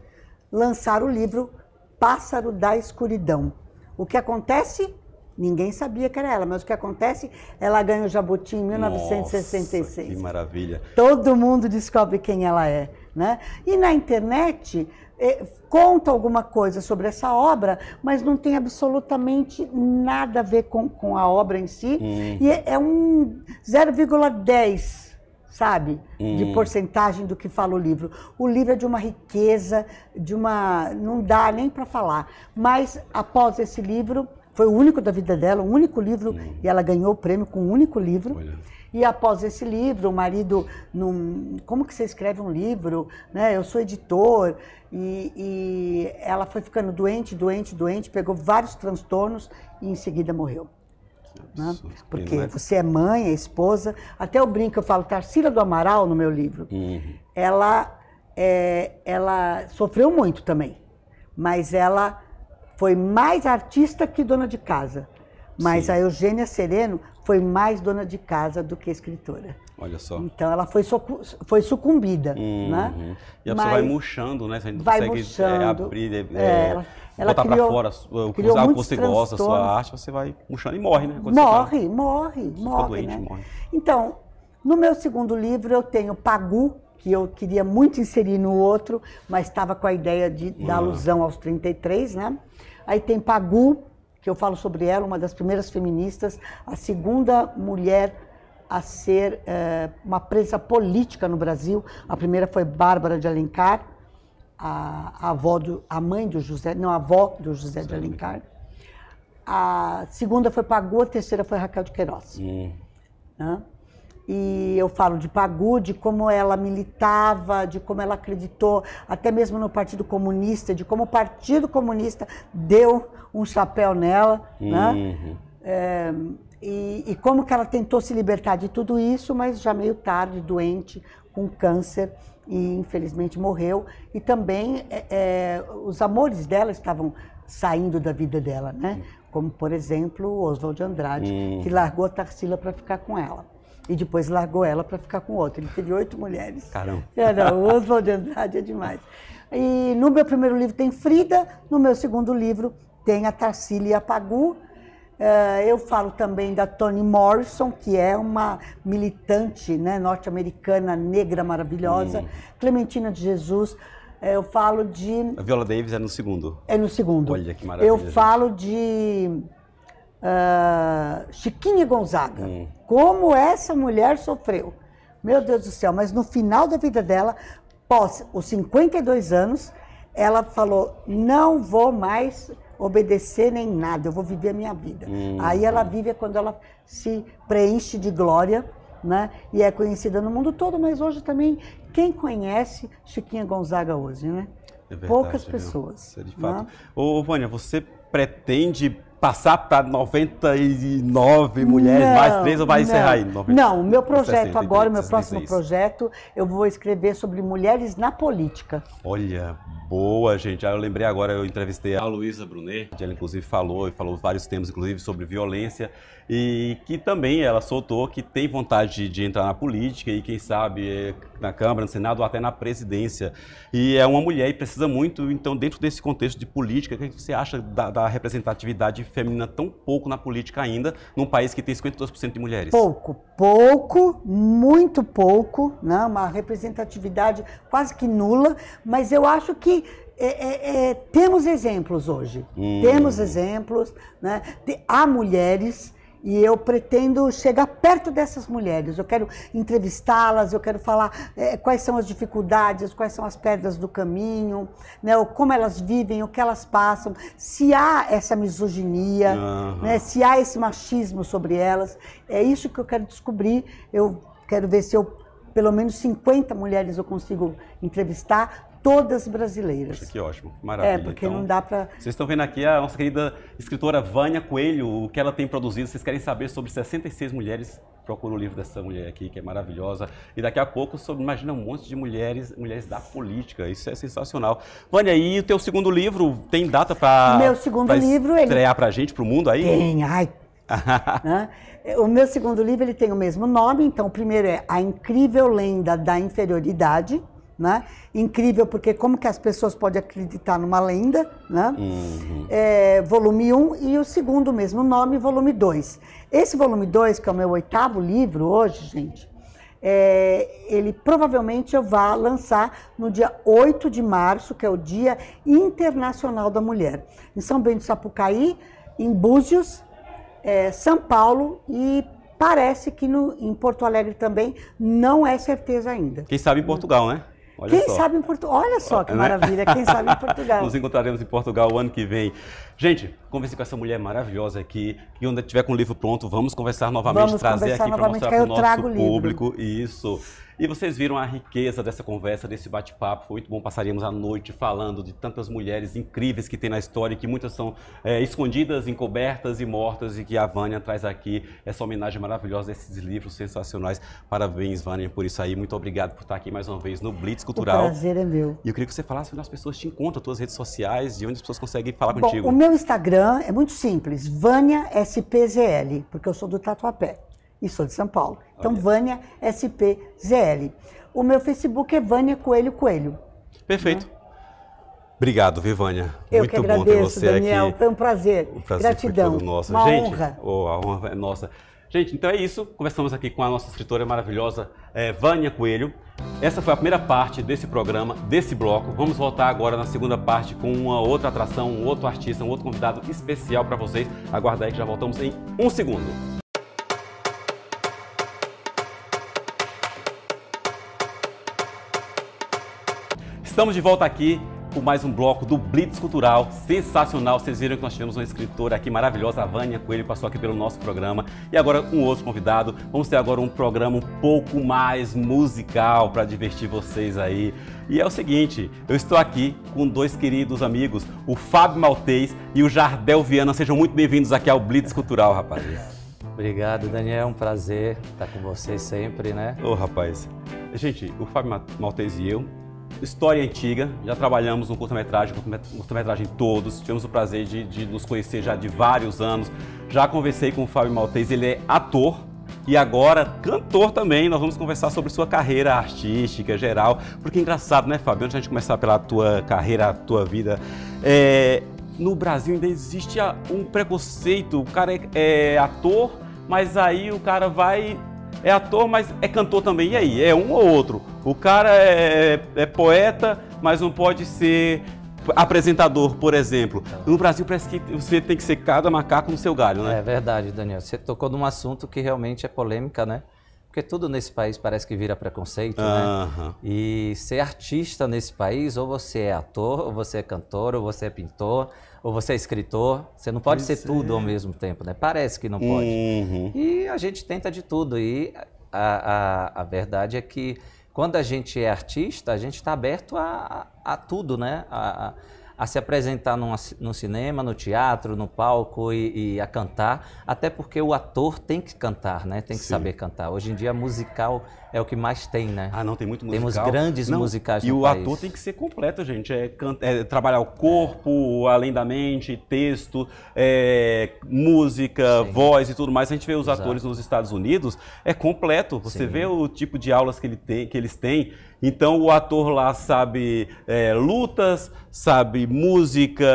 lançar o livro Pássaro da Escuridão. O que acontece? Ninguém sabia que era ela, mas o que acontece? Ela ganha o Jabuti em 1966. Nossa, que maravilha! Todo mundo descobre quem ela é, né? E na internet conta alguma coisa sobre essa obra, mas não tem absolutamente nada a ver com a obra em si. E é um 0,10%. Sabe, de porcentagem do que fala o livro. O livro é de uma riqueza, não dá nem para falar. Mas após esse livro, foi o único da vida dela, o único livro, e ela ganhou o prêmio com um único livro. Olha. E após esse livro, o marido, como que você escreve um livro? Né? Eu sou editor, e ela foi ficando doente, pegou vários transtornos e em seguida morreu. Né? Porque você é mãe, é esposa. Até eu brinco, eu falo Tarsila do Amaral no meu livro. Ela sofreu muito também, mas ela foi mais artista que dona de casa. Mas a Eugênia Sereno foi mais dona de casa do que escritora. Olha só. Então ela foi sucumbida. Né? E a pessoa vai murchando, né? Você não consegue abrir, botar para fora algo que você gosta, a sua arte, você vai murchando e morre, né? Morre, né? Então, no meu segundo livro eu tenho Pagu, que eu queria muito inserir no outro, mas estava com a ideia da alusão aos 33, né? Aí tem Pagu, que eu falo sobre ela, uma das primeiras feministas, a segunda mulher a ser uma presa política no Brasil. A primeira foi Bárbara de Alencar, a avó a avó do José de Alencar. A segunda foi Pagu, a terceira foi Raquel de Queiroz. Né? E eu falo de Pagu, de como ela militava, de como ela acreditou, até mesmo no Partido Comunista, de como o Partido Comunista deu um chapéu nela, né? E como que ela tentou se libertar de tudo isso, mas já meio tarde, doente, com câncer, e infelizmente morreu. E também os amores dela estavam saindo da vida dela, né? Como, por exemplo, o Oswald de Andrade, que largou a Tarsila para ficar com ela. E depois largou ela para ficar com outra. Ele teve 8 mulheres. Caramba! Não, o Oswald de Andrade é demais. E no meu primeiro livro tem Frida, no meu segundo livro tem a Tarsila e a Pagu. Eu falo também da Toni Morrison, que é uma militante, né, norte-americana, negra maravilhosa. Clementina de Jesus. Eu falo de... A Viola Davis é no segundo. É no segundo. Olha que maravilha. Eu falo de Chiquinha Gonzaga. Como essa mulher sofreu. Meu Deus do céu, mas no final da vida dela, após os 52 anos, ela falou, não vou mais obedecer nem nada, eu vou viver a minha vida. Aí ela vive quando ela se preenche de glória, né? E é conhecida no mundo todo, mas hoje também, quem conhece Chiquinha Gonzaga hoje, né? É verdade, poucas pessoas. De fato. Ô, Vânia, você pretende passar para 99 mulheres, mais 3 ou vai encerrar aí? Não, o meu projeto 60, agora, o meu 66. próximo projeto, eu vou escrever sobre mulheres na política. Olha, boa, gente. Eu lembrei agora, eu entrevistei a Luísa Brunet, ela inclusive falou vários temas, inclusive sobre violência, e que também ela soltou que tem vontade de entrar na política e quem sabe na Câmara, no Senado ou até na presidência. E é uma mulher e precisa muito, então dentro desse contexto de política, o que você acha da representatividade feminina tão pouco na política ainda, num país que tem 52% de mulheres? Pouco, muito pouco, né? Uma representatividade quase que nula, mas eu acho que temos exemplos hoje. Temos exemplos, né? Há mulheres. E eu pretendo chegar perto dessas mulheres, eu quero entrevistá-las, eu quero falar quais são as dificuldades, quais são as pedras do caminho, né, como elas vivem, o que elas passam, se há essa misoginia, né, se há esse machismo sobre elas. É isso que eu quero descobrir, eu quero ver se pelo menos 50 mulheres eu consigo entrevistar, todas brasileiras. Poxa, que ótimo, maravilha. Porque então, não dá para... Vocês estão vendo aqui a nossa querida escritora Vânia Coelho, o que ela tem produzido. Vocês querem saber sobre 66 mulheres? Procura o livro dessa mulher aqui, que é maravilhosa. E daqui a pouco, imagina um monte de mulheres da política. Isso é sensacional. Vânia, e o teu segundo livro, tem data para Meu segundo livro, estrear pra gente, pro mundo aí? Tem, né? O meu segundo livro ele tem o mesmo nome, então o primeiro é A Incrível Lenda da Inferioridade, né? Incrível porque como que as pessoas podem acreditar numa lenda, né? Volume 1 e o segundo mesmo nome, volume 2. Esse volume 2, que é o meu 8º livro hoje, gente, ele provavelmente eu vá lançar no dia 8 de março, que é o Dia Internacional da Mulher, em São Bento do Sapucaí, em Búzios, São Paulo e parece que em Porto Alegre também, não é certeza ainda. Quem sabe em Portugal, né? Quem sabe em Portugal? Olha só que maravilha, quem sabe em Portugal. Nos encontraremos em Portugal o ano que vem. Gente, conversei com essa mulher maravilhosa aqui, e quando tiver com o livro pronto, vamos conversar novamente, trazer aqui para mostrar para o nosso público. Isso. E vocês viram a riqueza dessa conversa, desse bate-papo. Foi muito bom, passaríamos a noite falando de tantas mulheres incríveis que tem na história, que muitas são escondidas, encobertas e mortas, e que a Vânia traz aqui essa homenagem maravilhosa desses livros sensacionais. Parabéns, Vânia, por isso aí. Muito obrigado por estar aqui mais uma vez no Blitz Cultural. O prazer é meu. E eu queria que você falasse onde as pessoas te encontram, tuas redes sociais, de onde as pessoas conseguem falar contigo. O meu Instagram é muito simples, Vânia SPZL, porque eu sou do Tatuapé. E sou de São Paulo. Então, olha. Vânia SPZL. O meu Facebook é Vânia Coelho Coelho. Perfeito. Obrigado, viu, Vânia? Eu muito que agradeço, bom ter você Daniel. aqui. Foi um prazer. O prazer Gratidão. Foi todo nosso. Uma gente, honra. A honra é nossa. Gente, então é isso. Conversamos aqui com a nossa escritora maravilhosa, Vânia Coelho. Essa foi a primeira parte desse programa, desse bloco. Vamos voltar agora na segunda parte com uma outra atração, um outro artista, um outro convidado especial para vocês. Aguarda aí que já voltamos em 1 segundo. Estamos de volta aqui com mais um bloco do Blitz Cultural, sensacional. Vocês viram que nós tivemos uma escritora aqui maravilhosa, a Vânia Coelho, passou aqui pelo nosso programa. E agora um outro convidado. Vamos ter agora um programa um pouco mais musical para divertir vocês aí. E é o seguinte, eu estou aqui com dois queridos amigos, o Fábio Maltês e o Jardel Viana. Sejam muito bem-vindos aqui ao Blitz Cultural, rapaz. Obrigado, Daniel. É um prazer estar com vocês sempre, né? Ô, rapaz. Gente, o Fábio Maltês e eu, história antiga, já trabalhamos no curta-metragem todos, tivemos o prazer de nos conhecer já de vários anos. Já conversei com o Fábio Maltês, ele é ator e agora cantor também. Nós vamos conversar sobre sua carreira artística geral, porque é engraçado, né, Fábio? Antes de a gente começar pela tua carreira, a tua vida, no Brasil ainda existe um preconceito. O cara é ator, mas aí o cara é ator, mas é cantor também. E aí? É um ou outro? O cara é poeta, mas não pode ser apresentador, por exemplo. No Brasil parece que você tem que ser cada macaco no seu galho, né? É verdade, Daniel. Você tocou num assunto que realmente é polêmica, né? Porque tudo nesse país parece que vira preconceito, né? E ser artista nesse país, ou você é ator, ou você é cantor, ou você é pintor, ou você é escritor. Você não pode ser tudo ao mesmo tempo, né? Parece que não pode. E a gente tenta de tudo. E a verdade é que quando a gente é artista, a gente está aberto a tudo, né? A se apresentar no cinema, no teatro, no palco e a cantar, até porque o ator tem que cantar, né? Tem que saber cantar. Hoje em dia, musical é o que mais tem, né? Ah, não, tem muito musical. Temos grandes musicais no país. E o ator tem que ser completo, gente. Trabalhar o corpo, além da mente, texto, música, voz e tudo mais. A gente vê os atores nos Estados Unidos, é completo. Você vê o tipo de aulas que eles têm. Então o ator lá sabe lutas, sabe música,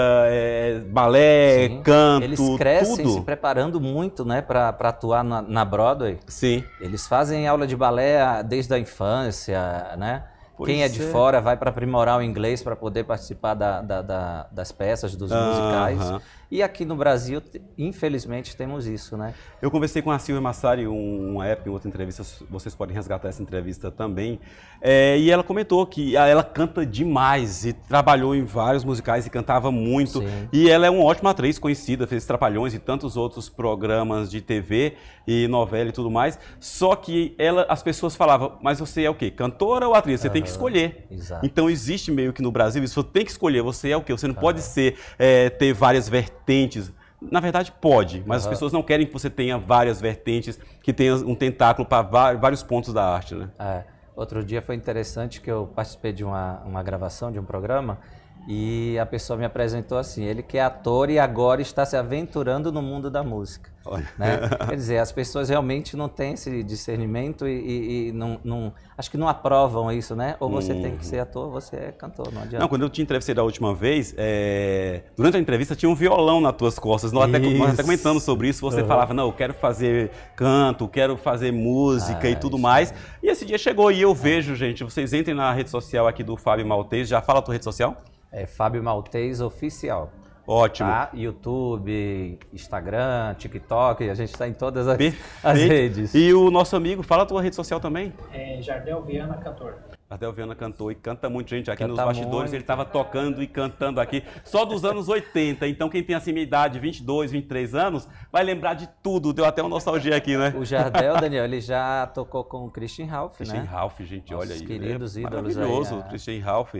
balé, canto, eles crescem tudo. Se preparando muito, né, para atuar na Broadway. Sim. Eles fazem aula de balé desde a infância, né? Quem é de fora vai para aprimorar o inglês para poder participar das peças, dos musicais. E aqui no Brasil, infelizmente, temos isso, né? Eu conversei com a Silvia Massari uma época, em outra entrevista, vocês podem resgatar essa entrevista também, e ela comentou que ela canta demais e trabalhou em vários musicais e cantava muito. E ela é uma ótima atriz, conhecida, fez Trapalhões e tantos outros programas de TV e novela e tudo mais. Só que as pessoas falavam, mas você é o quê? Cantora ou atriz? Você tem que escolher. Exato. Então existe meio que no Brasil isso, você tem que escolher, você é o quê? Você não pode ter várias vertentes. Na verdade pode, mas as pessoas não querem que você tenha várias vertentes, que tenha um tentáculo para vários pontos da arte, né? Outro dia foi interessante que eu participei de uma gravação de um programa e a pessoa me apresentou assim, ele que é ator e agora está se aventurando no mundo da música. Né? Quer dizer, as pessoas realmente não têm esse discernimento e acho que não aprovam isso, né? Ou você tem que ser ator ou você é cantor, não adianta. Não, quando eu te entrevistei da última vez, durante a entrevista tinha um violão nas tuas costas. Nós até comentando sobre isso, você falava, não, eu quero fazer canto, quero fazer música e tudo mais. E esse dia chegou e eu vejo, gente, vocês entrem na rede social aqui do Fábio Maltês, já fala a tua rede social? É Fábio Maltês Oficial. Ótimo. Tá? YouTube, Instagram, TikTok, a gente está em todas as redes. E o nosso amigo, fala a tua rede social também. Jardel Viana, cantor. Jardel Viana cantou e canta muito, gente. Aqui nos bastidores ele estava tocando e cantando aqui, só dos anos 80. Então quem tem assim minha idade, 22, 23 anos, vai lembrar de tudo. Deu até uma nostalgia aqui, né? O Jardel, Daniel, ele já tocou com o Christian Ralph, né? Christian Ralph, gente, olha aí. Queridos ídolos aí. Maravilhoso, o Christian Ralph.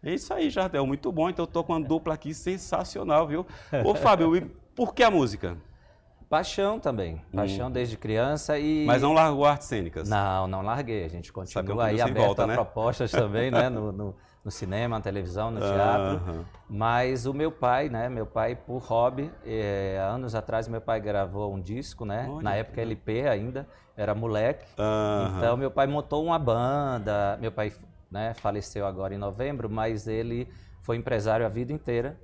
É isso aí, Jardel, muito bom. Então eu tô com uma dupla aqui sensacional, viu? Ô, Fábio, e por que a música? Paixão também. Paixão desde criança e... Mas não largou artes cênicas? Não larguei. A gente continua aí aberto a propostas também, né? No cinema, na televisão, no teatro. Mas o meu pai, né? Meu pai, por hobby, há anos atrás, meu pai gravou um disco, né? Na época LP ainda, era moleque. Então meu pai montou uma banda. Meu pai, né, faleceu agora em novembro, mas ele foi empresário a vida inteira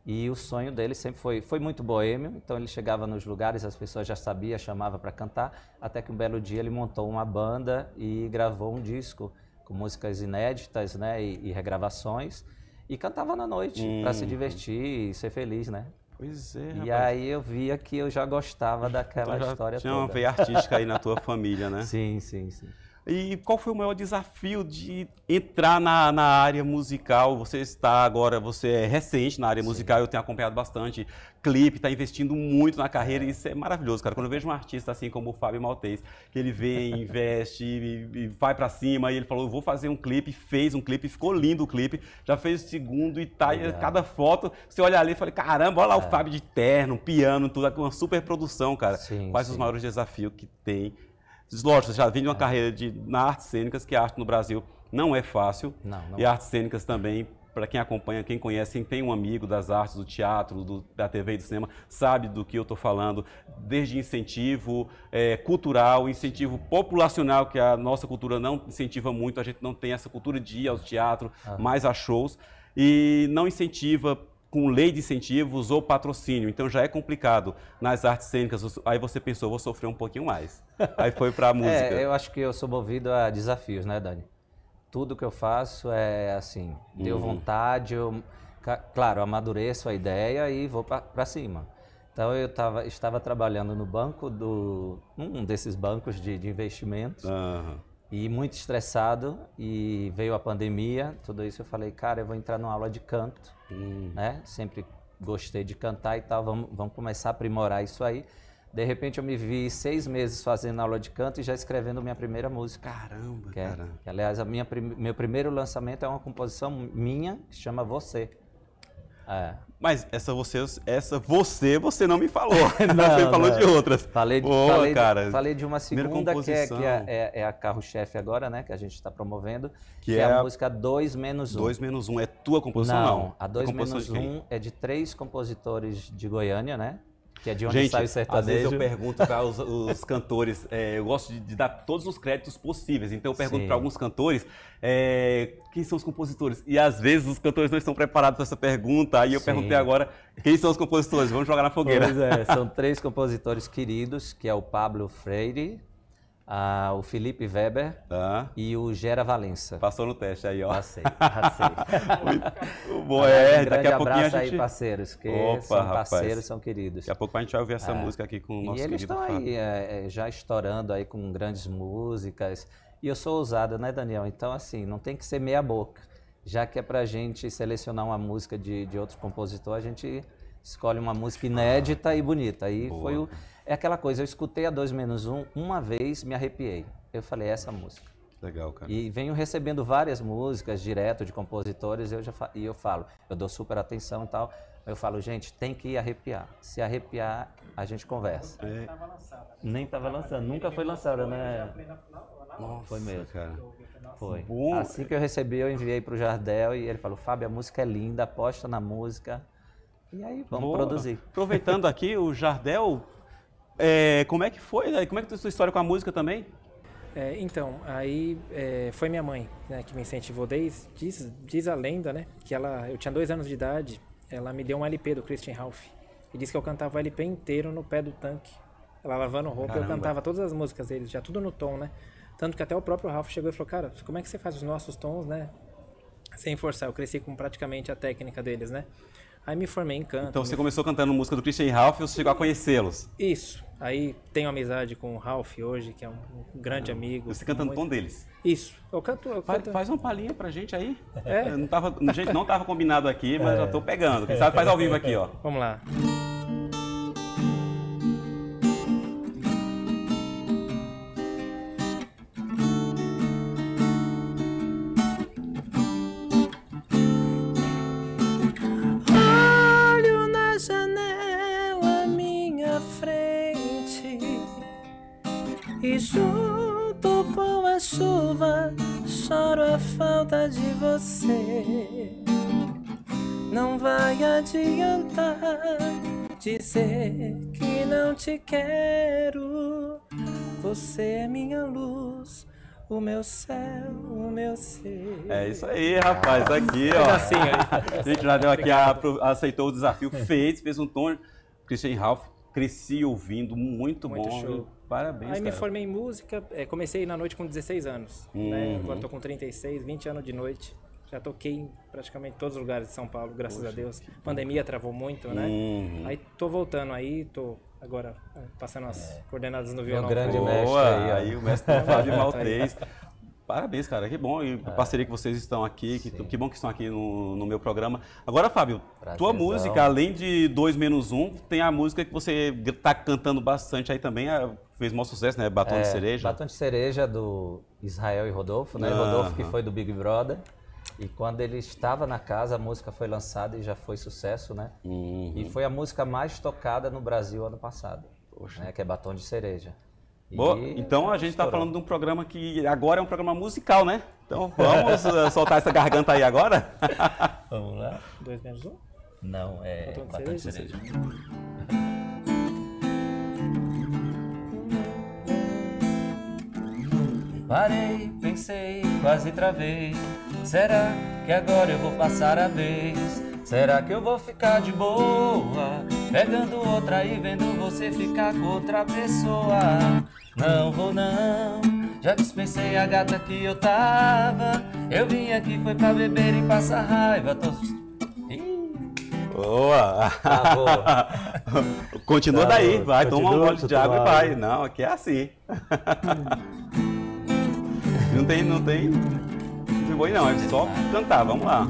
e o sonho dele sempre foi muito boêmio, então ele chegava nos lugares, as pessoas já sabiam, chamava para cantar, até que um belo dia ele montou uma banda e gravou um disco com músicas inéditas, né, e regravações, e cantava na noite para se divertir e ser feliz, né? Pois é, E rapaz. aí eu via que eu já gostava daquela história tinha toda. uma veia artística aí na tua família, né? Sim. E qual foi o maior desafio de entrar na área musical? Você é recente na área musical, eu tenho acompanhado bastante clipe, está investindo muito na carreira e isso é maravilhoso, cara. Quando eu vejo um artista assim como o Fábio Maltês, que ele vem, investe e vai pra cima, e ele falou, eu vou fazer um clipe, fez um clipe, ficou lindo o clipe, já fez o segundo e tá, cada foto, você olha ali e fala, caramba, olha lá o Fábio de terno, piano, tudo, uma super produção, cara. Sim, Quais os maiores desafios que tem? Lógico, já vem de uma carreira na artes cênicas, que a arte no Brasil não é fácil. Não. E artes cênicas também, para quem acompanha, quem conhece, quem tem um amigo das artes, do teatro, da TV e do cinema, sabe do que eu estou falando, desde incentivo cultural, incentivo populacional, que a nossa cultura não incentiva muito, a gente não tem essa cultura de ir ao teatro, mais a shows, e não incentiva com lei de incentivos ou patrocínio, então já é complicado. Nas artes cênicas, aí você pensou, vou sofrer um pouquinho mais. Aí foi para a música. Eu acho que eu sou movido a desafios, né, Dani? Tudo que eu faço é assim, deu vontade, claro, amadureço a ideia e vou para cima. Então eu estava trabalhando no banco, um desses bancos de investimentos, e muito estressado, e veio a pandemia, tudo isso eu falei, cara, eu vou entrar numa aula de canto, né? Sempre gostei de cantar e tal, vamos começar a aprimorar isso aí. De repente eu me vi 6 meses fazendo aula de canto e já escrevendo minha primeira música. Caramba, que, aliás, meu primeiro lançamento é uma composição minha que se chama Você. Mas essa você não me falou. Você falou de outras. Falei de uma segunda que é a carro-chefe agora, né? Que a gente está promovendo. Que é a música 2-1. 2-1 é tua composição? Não, a 2-1 é de 3 compositores de Goiânia, né? Que é de onde sai o sertanejo. Às vezes eu pergunto para os cantores, eu gosto de dar todos os créditos possíveis, então eu pergunto para alguns cantores quem são os compositores. E às vezes os cantores não estão preparados para essa pergunta, aí eu perguntei agora quem são os compositores, vamos jogar na fogueira. Pois são 3 compositores queridos, que é o Pablo Freire, o Felipe Weber e o Gera Valença. Passou no teste aí, ó. Passei. Muito bom, um grande abraço aí, parceiros, que são parceiros, são queridos. Daqui a pouco a gente vai ouvir essa música aqui com o nosso querido Fábio. E eles estão aí já estourando aí com grandes músicas. E eu sou ousado, né, Daniel? Então, assim, não tem que ser meia boca. Já que é pra gente selecionar uma música de outro compositor, a gente escolhe uma música inédita e bonita. Aí é aquela coisa, eu escutei a 2-1 uma vez, me arrepiei. Eu falei, essa música. Legal, cara. E venho recebendo várias músicas direto de compositores e eu falo, eu dou super atenção e tal, eu falo, gente, tem que arrepiar. Se arrepiar, a gente conversa. Nem estava lançando, nunca foi lançada, né? Nossa, foi mesmo, cara. Foi. Assim que eu recebi, eu enviei para o Jardel e ele falou, Fábio, a música é linda, aposta na música. E aí, vamos produzir. Aproveitando aqui, o Jardel, como é que foi? Como é que foi a sua história com a música também? Então, aí foi minha mãe, né, que me incentivou diz a lenda, né, que eu tinha 2 anos de idade, ela me deu um LP do Christian Ralph e disse que eu cantava o LP inteiro no pé do tanque. Ela lavando roupa, eu cantava todas as músicas deles, já tudo no tom, né? Tanto que até o próprio Ralph chegou e falou, cara, como é que você faz os nossos tons, né? Sem forçar, eu cresci com praticamente a técnica deles, né? Aí me formei em canto. Então você começou cantando música do Christian Ralph e você chegou a conhecê-los? Isso. Aí tenho amizade com o Ralph hoje, que é um grande amigo. Você canta no tom deles? Isso. Eu canto. Faz uma palhinha pra gente aí. Gente, não tava combinado aqui, mas já tô pegando. Quem sabe faz ao vivo aqui, ó. Vamos lá. E junto com a chuva choro a falta de você. Não vai adiantar dizer que não te quero. Você é minha luz, o meu céu, o meu ser. É isso aí, rapaz, aqui, ó. A gente já deu aqui, aceitou o desafio, fez um tom. Christian Ralph, cresci ouvindo, muito bom. Show. Parabéns, Aí me formei em música, comecei na noite com 16 anos, né? Agora tô com 36, 20 anos de noite. Já toquei em praticamente todos os lugares de São Paulo, graças a Deus. Pandemia travou muito, né? Aí tô voltando aí, tô agora passando as coordenadas no violão. Um grande mestre aí o mestre Fábio Maltês. Parabéns, cara, que bom. E a parceria que vocês estão aqui, que bom que estão aqui no meu programa. Agora, Fábio, tua música, além de 2-1, tem a música que você está cantando bastante aí também, fez maior sucesso, né? Batom de Cereja. Batom de Cereja, do Israel e Rodolfo, né? Rodolfo que foi do Big Brother. E quando ele estava na casa, a música foi lançada e já foi sucesso, né? E foi a música mais tocada no Brasil ano passado, né? Que é Batom de Cereja. Boa. Então a gente está falando de um programa que agora é um programa musical, né? Então vamos soltar essa garganta aí agora? Vamos lá. 2-1? Não, é Batom de Cereja. Parei, pensei, quase travei. Será que agora eu vou passar a vez? Será que eu vou ficar de boa, pegando outra e vendo você ficar com outra pessoa? Não vou não, já dispensei a gata que eu tava. Eu vim aqui foi pra beber e passar raiva. Boa! Continua daí, vai, toma um gole de água e vai. Não, aqui é assim. Não tem boi não, é só cantar, vamos lá.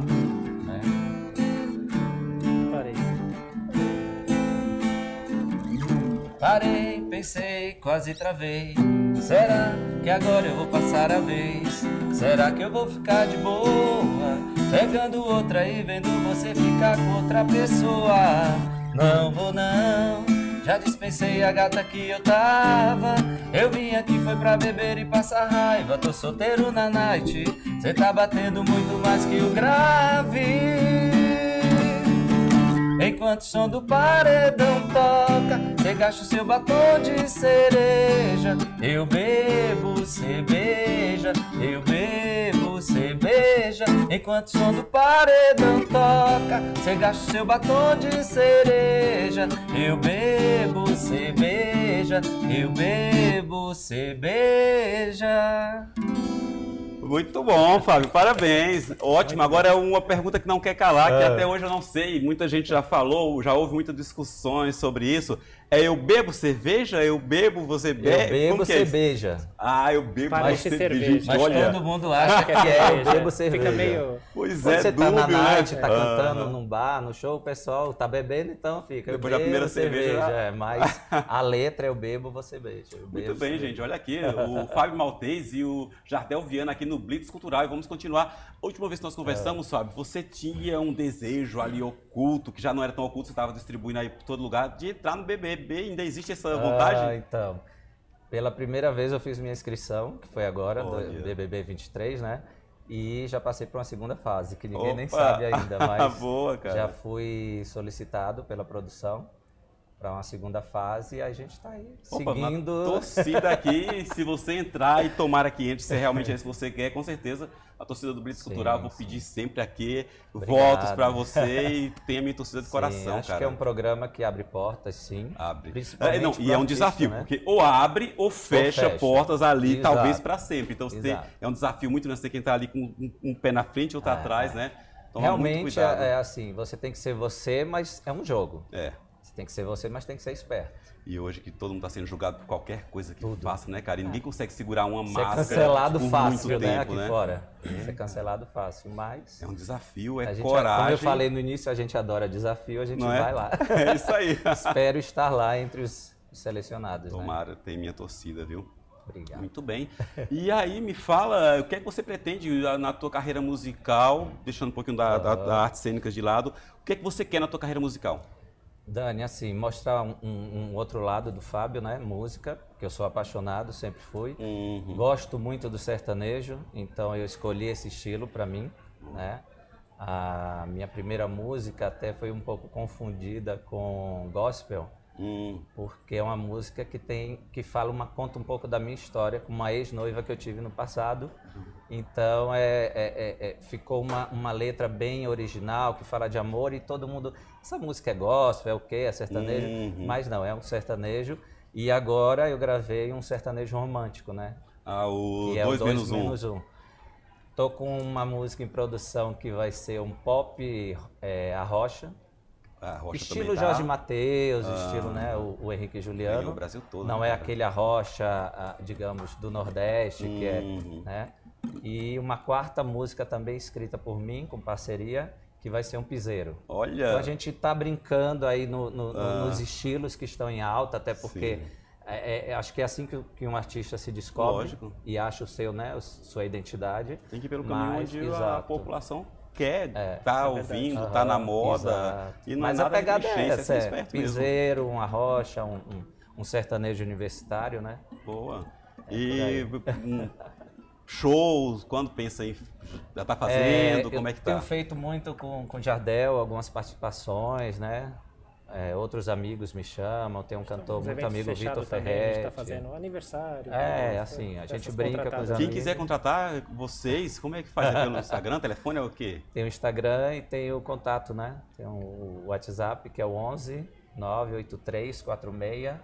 Parei, pensei, quase travei. Será que agora eu vou passar a vez? Será que eu vou ficar de boa, pegando outra e vendo você ficar com outra pessoa? Não vou não, já dispensei a gata que eu tava. Eu vim aqui foi pra beber e passar raiva. Tô solteiro na night, cê tá batendo muito mais que o grave. Enquanto o som do paredão toca, cê gasta o seu batom de cereja. Eu bebo, cê beija, eu bebo, cê beija. Enquanto o som do paredão toca, cê gasta o seu batom de cereja. Eu bebo, cê beija, eu bebo, cê beija. Muito bom, Fábio, parabéns. Ótimo. Agora é uma pergunta que não quer calar, que até hoje eu não sei, muita gente já falou, já houve muitas discussões sobre isso. É eu bebo cerveja, eu bebo, você bebe? Eu bebo, você beija. Ah, eu bebo, você cerveja. Mas olha, todo mundo acha que é eu bebo cerveja. Fica meio... Pois quando é, você tá dúbio, na night, né? tá cantando num bar, no show, o pessoal tá bebendo, então fica. Depois da primeira cerveja. Mas a letra eu bebo, você beija. Muito bem, gente. Olha aqui, o Fábio Maltês e o Jardel Viana aqui no Blitz Cultural. E vamos continuar. A última vez que nós conversamos, Fábio, você tinha um desejo ali oculto, que já não era tão oculto, você estava distribuindo aí por todo lugar, de entrar no BBB. Ainda existe essa vontade? Então, pela primeira vez eu fiz minha inscrição, que foi agora, do BBB 23, né? E já passei para uma segunda fase, que ninguém nem sabe ainda, mas boa, cara. Já fui solicitado pela produção para uma segunda fase e a gente está aí seguindo. Torcida aqui, se você entrar e tomara que entre, se realmente é isso que você quer, com certeza a torcida do Blitz Cultural, vou pedir sempre aqui votos para você e tenha minha torcida de coração, acho cara. Que é um programa que abre portas, sim. Abre. Principalmente e é um desafio, né? Porque ou abre ou fecha portas ali, talvez para sempre. Então é um desafio muito grande, você tem que entrar ali com um pé na frente e outro atrás, né? Toma realmente é assim, você tem que ser você, mas é um jogo. Você tem que ser você, mas tem que ser esperto. E hoje que todo mundo está sendo julgado por qualquer coisa que faça, né, cara? E ninguém consegue segurar uma máscara. Ser cancelado por fácil, muito né? tempo, Aqui né? fora. Ser cancelado fácil, mas... É um desafio, é gente, coragem. Como eu falei no início, a gente adora desafio, a gente vai lá. É isso aí. Espero estar lá entre os selecionados. Tomara, tem minha torcida, viu? Obrigado. Muito bem. E aí, me fala, o que é que você pretende na tua carreira musical, deixando um pouquinho da arte cênica de lado, o que é que você quer na tua carreira musical? Dani, assim, mostrar um outro lado do Fábio, né? Música, que eu sou apaixonado, sempre fui. Gosto muito do sertanejo, então eu escolhi esse estilo para mim, né? A minha primeira música até foi um pouco confundida com gospel, porque é uma música que conta um pouco da minha história com uma ex-noiva que eu tive no passado. Então ficou uma letra bem original que fala de amor e todo mundo, essa música é gospel, é o quê? É sertanejo? Mas não, é um sertanejo. E agora eu gravei um sertanejo romântico, né? O que é 2-1. Tô com uma música em produção que vai ser um pop arrocha, A rocha estilo também Jorge Mateus, estilo, né, o Henrique Juliano. O Brasil todo. Não né, é aquele arrocha, digamos, do Nordeste, que é, né? E uma quarta música também escrita por mim, com parceria, que vai ser um piseiro. Olha! Então a gente está brincando aí nos estilos que estão em alta, até porque acho que é assim que um artista se descobre. Lógico. E acha o seu, né, sua identidade. Tem que ir pelo caminho onde a população quer, ouvindo, tá na moda. Exato. E não mas é a pegada é essa, piseiro, uma rocha, um sertanejo universitário, né? Boa. E shows, quando pensa em... Já tá fazendo, como é que tá? Eu tenho feito muito com Jardel, algumas participações, né? Outros amigos me chamam, tem um cantor muito amigo, Vitor Ferretti. A gente tá fazendo aniversário. Assim, a gente brinca com os amigos. Quem quiser contratar vocês, como é que faz? Pelo Instagram, telefone é o quê? Tem o Instagram e tem o contato, né? Tem o WhatsApp, que é o 11 983 46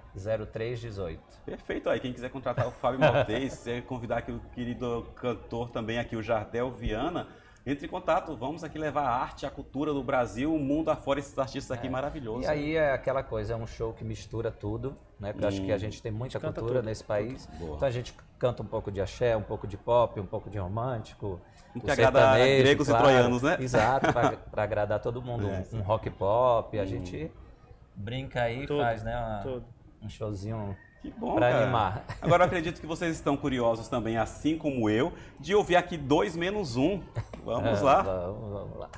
0318. Perfeito, aí quem quiser contratar o Fábio Maltês, quiser convidar aqui o querido cantor também aqui, o Jardel Viana, entre em contato, vamos aqui levar a arte, a cultura do Brasil, o mundo afora, esses artistas aqui maravilhosos. E aí é aquela coisa, é um show que mistura tudo, né? Porque eu acho que a gente tem muita cultura nesse país. Boa. Então a gente canta um pouco de axé, um pouco de pop, um pouco de romântico. Que agrada gregos e troianos, né? Exato, para agradar todo mundo. Um rock pop, a gente brinca aí, faz, né? Um showzinho. Que bom, pra cara. animar. Agora eu acredito que vocês estão curiosos também, assim como eu, de ouvir aqui 2 menos 1. Vamos lá. Vamos lá.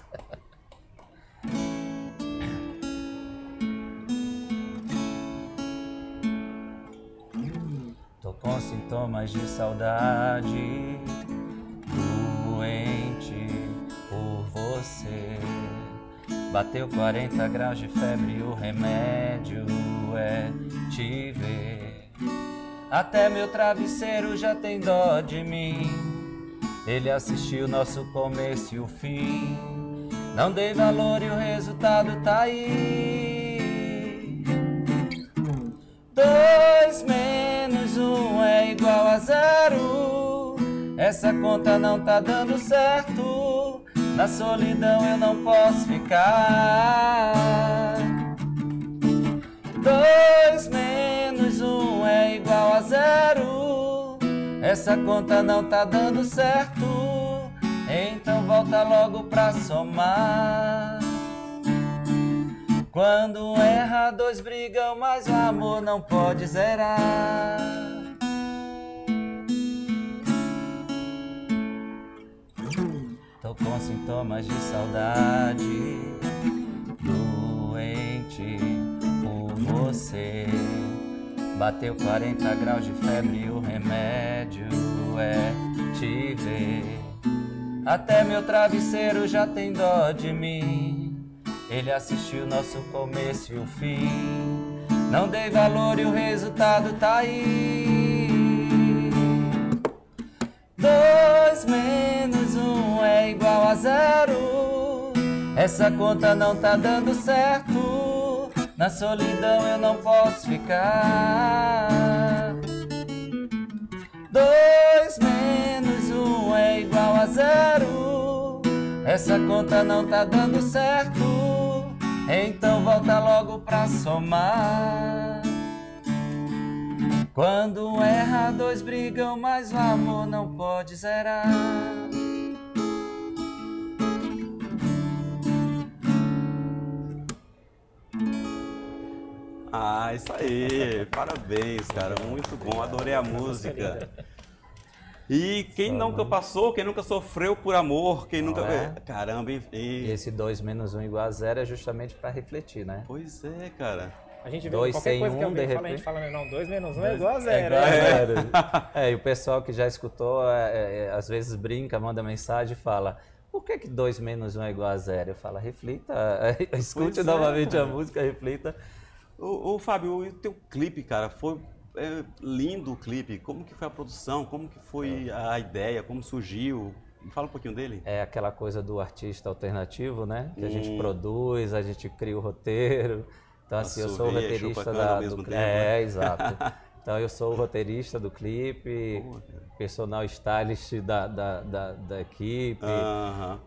Tô com sintomas de saudade, doente por você. Bateu 40 graus de febre, o remédio é te ver. Até meu travesseiro já tem dó de mim. Ele assistiu nosso começo e o fim. Não dei valor e o resultado tá aí. 2 menos 1 é igual a 0. Essa conta não tá dando certo. Na solidão eu não posso ficar. 2 menos 1 é igual a 0. Essa conta não tá dando certo. Então volta logo pra somar. Quando erra, 2 brigam, mas o amor não pode zerar. Tô com sintomas de saudade, doente por você. Bateu 40 graus de febre e o remédio é te ver. Até meu travesseiro já tem dó de mim. Ele assistiu nosso começo e o fim. Não dei valor e o resultado tá aí. 2 menos 1 é igual a 0. Essa conta não tá dando certo. Na solidão eu não posso ficar. 2 menos 1 é igual a 0. Essa conta não tá dando certo. Então volta logo pra somar. Quando erra, 2 brigam, mas o amor não pode zerar. Ah, isso aí! Parabéns, cara. Muito bom. Adorei a música. E quem nunca passou, quem nunca sofreu por amor, quem nunca... Caramba, hein? E esse 2 menos 1 igual a 0 é justamente para refletir, né? Pois é, cara. A gente vê qualquer coisa que alguém fala, a gente fala, não, 2 menos 1 é igual a 0. E o pessoal que já escutou, às vezes brinca, manda mensagem e fala... Por que 2 menos 1 é igual a 0? Eu falo, reflita, escute novamente a música, reflita. Ô Fábio, o teu clipe, cara, foi lindo o clipe. Como que foi a produção? Como que foi a ideia? Como surgiu? Fala um pouquinho dele. É aquela coisa do artista alternativo, né? Que a gente produz, a gente cria o roteiro. Então, assim, eu sou o roteirista do clipe. Exato. Então, eu sou o roteirista do clipe, personal stylist da equipe.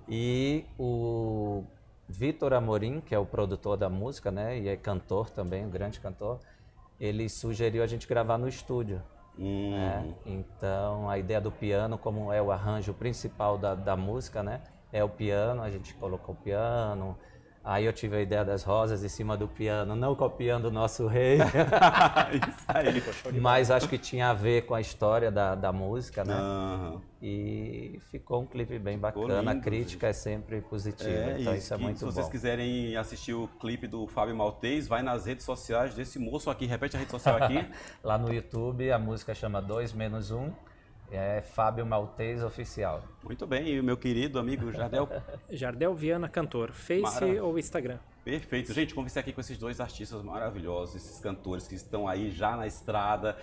E Vitor Amorim, que é o produtor da música, né, e é cantor também, um grande cantor, ele sugeriu a gente gravar no estúdio. Né? Então, a ideia do piano, como é o arranjo principal da música, né, é o piano, a gente colocou o piano. Aí eu tive a ideia das rosas em cima do piano, não copiando o nosso rei. Isso aí. Mas acho que tinha a ver com a história da música, né? E ficou um clipe bem bacana. A crítica é sempre positiva, então isso é muito bom. Se vocês quiserem assistir o clipe do Fábio Maltês, vai nas redes sociais desse moço aqui. Repete a rede social aqui. Lá no YouTube, a música chama 2-1. É Fábio Maltês Oficial. Muito bem, e o meu querido amigo Jardel? Jardel Viana, cantor, Face ou Instagram. Perfeito. Gente, conversei aqui com esses dois artistas maravilhosos, esses cantores que estão aí já na estrada,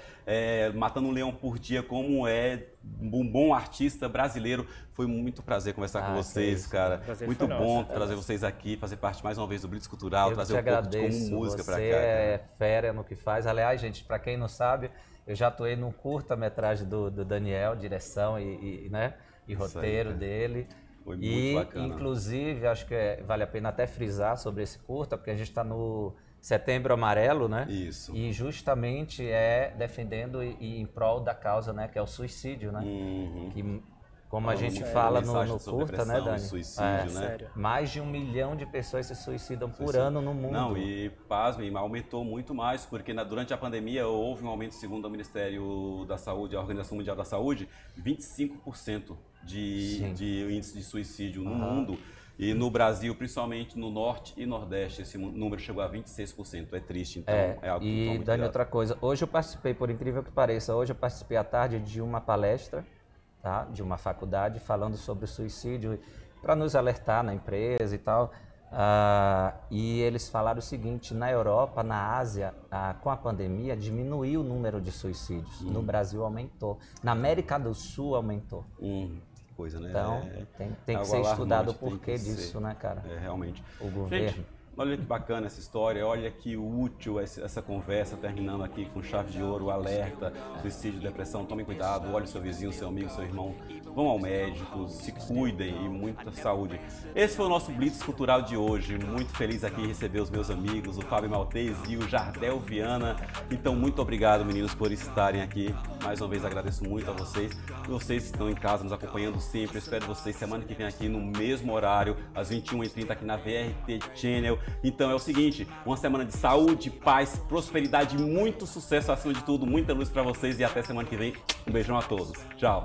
matando um leão por dia, como é um bom artista brasileiro. Foi muito prazer conversar com vocês, cara. Muito bom trazer vocês aqui, fazer parte mais uma vez do Blitz Cultural, trazer um pouco de como música pra cá. Você é fera no que faz. Aliás, gente, pra quem não sabe, eu já atuei num curta-metragem do Daniel, direção e roteiro dele. Foi muito bacana. Inclusive, acho que vale a pena até frisar sobre esse curta, porque a gente está no Setembro Amarelo, né? Isso. E justamente defendendo e em prol da causa, né? Que é o suicídio, né? Que, como a gente fala no curta, né, Dani? Suicídio, né? Sério. Mais de 1 milhão de pessoas se suicidam por ano no mundo. Não, e pasmem, aumentou muito mais, porque durante a pandemia houve um aumento, segundo o Ministério da Saúde, a Organização Mundial da Saúde, 25% de índice de suicídio no mundo. E no Brasil, principalmente no Norte e Nordeste, esse número chegou a 26%. É triste, então é algo que E, Dani, outra coisa. Hoje eu participei, por incrível que pareça, hoje eu participei à tarde de uma palestra, tá, de uma faculdade, falando sobre o suicídio, para nos alertar na empresa e tal. E eles falaram o seguinte: na Europa, na Ásia, com a pandemia, diminuiu o número de suicídios. No Brasil aumentou. Na América do Sul aumentou. Que coisa, né? Então, tem que ser estudado o porquê disso, né, cara? Realmente. O governo. Gente, olha que bacana essa história, olha que útil essa conversa, terminando aqui com chave de ouro, alerta, suicídio, depressão, tomem cuidado, olhe seu vizinho, seu amigo, seu irmão, vão ao médico, se cuidem e muita saúde. Esse foi o nosso Blitz Cultural de hoje, muito feliz aqui em receber os meus amigos, o Fábio Maltês e o Jardel Viana. Então, muito obrigado, meninos, por estarem aqui. Mais uma vez agradeço muito a vocês. Vocês que estão em casa nos acompanhando sempre, eu espero vocês semana que vem aqui no mesmo horário, às 21h30 aqui na VRT Channel. Então é o seguinte, uma semana de saúde, paz, prosperidade, muito sucesso acima de tudo, muita luz para vocês e até semana que vem. Um beijão a todos. Tchau.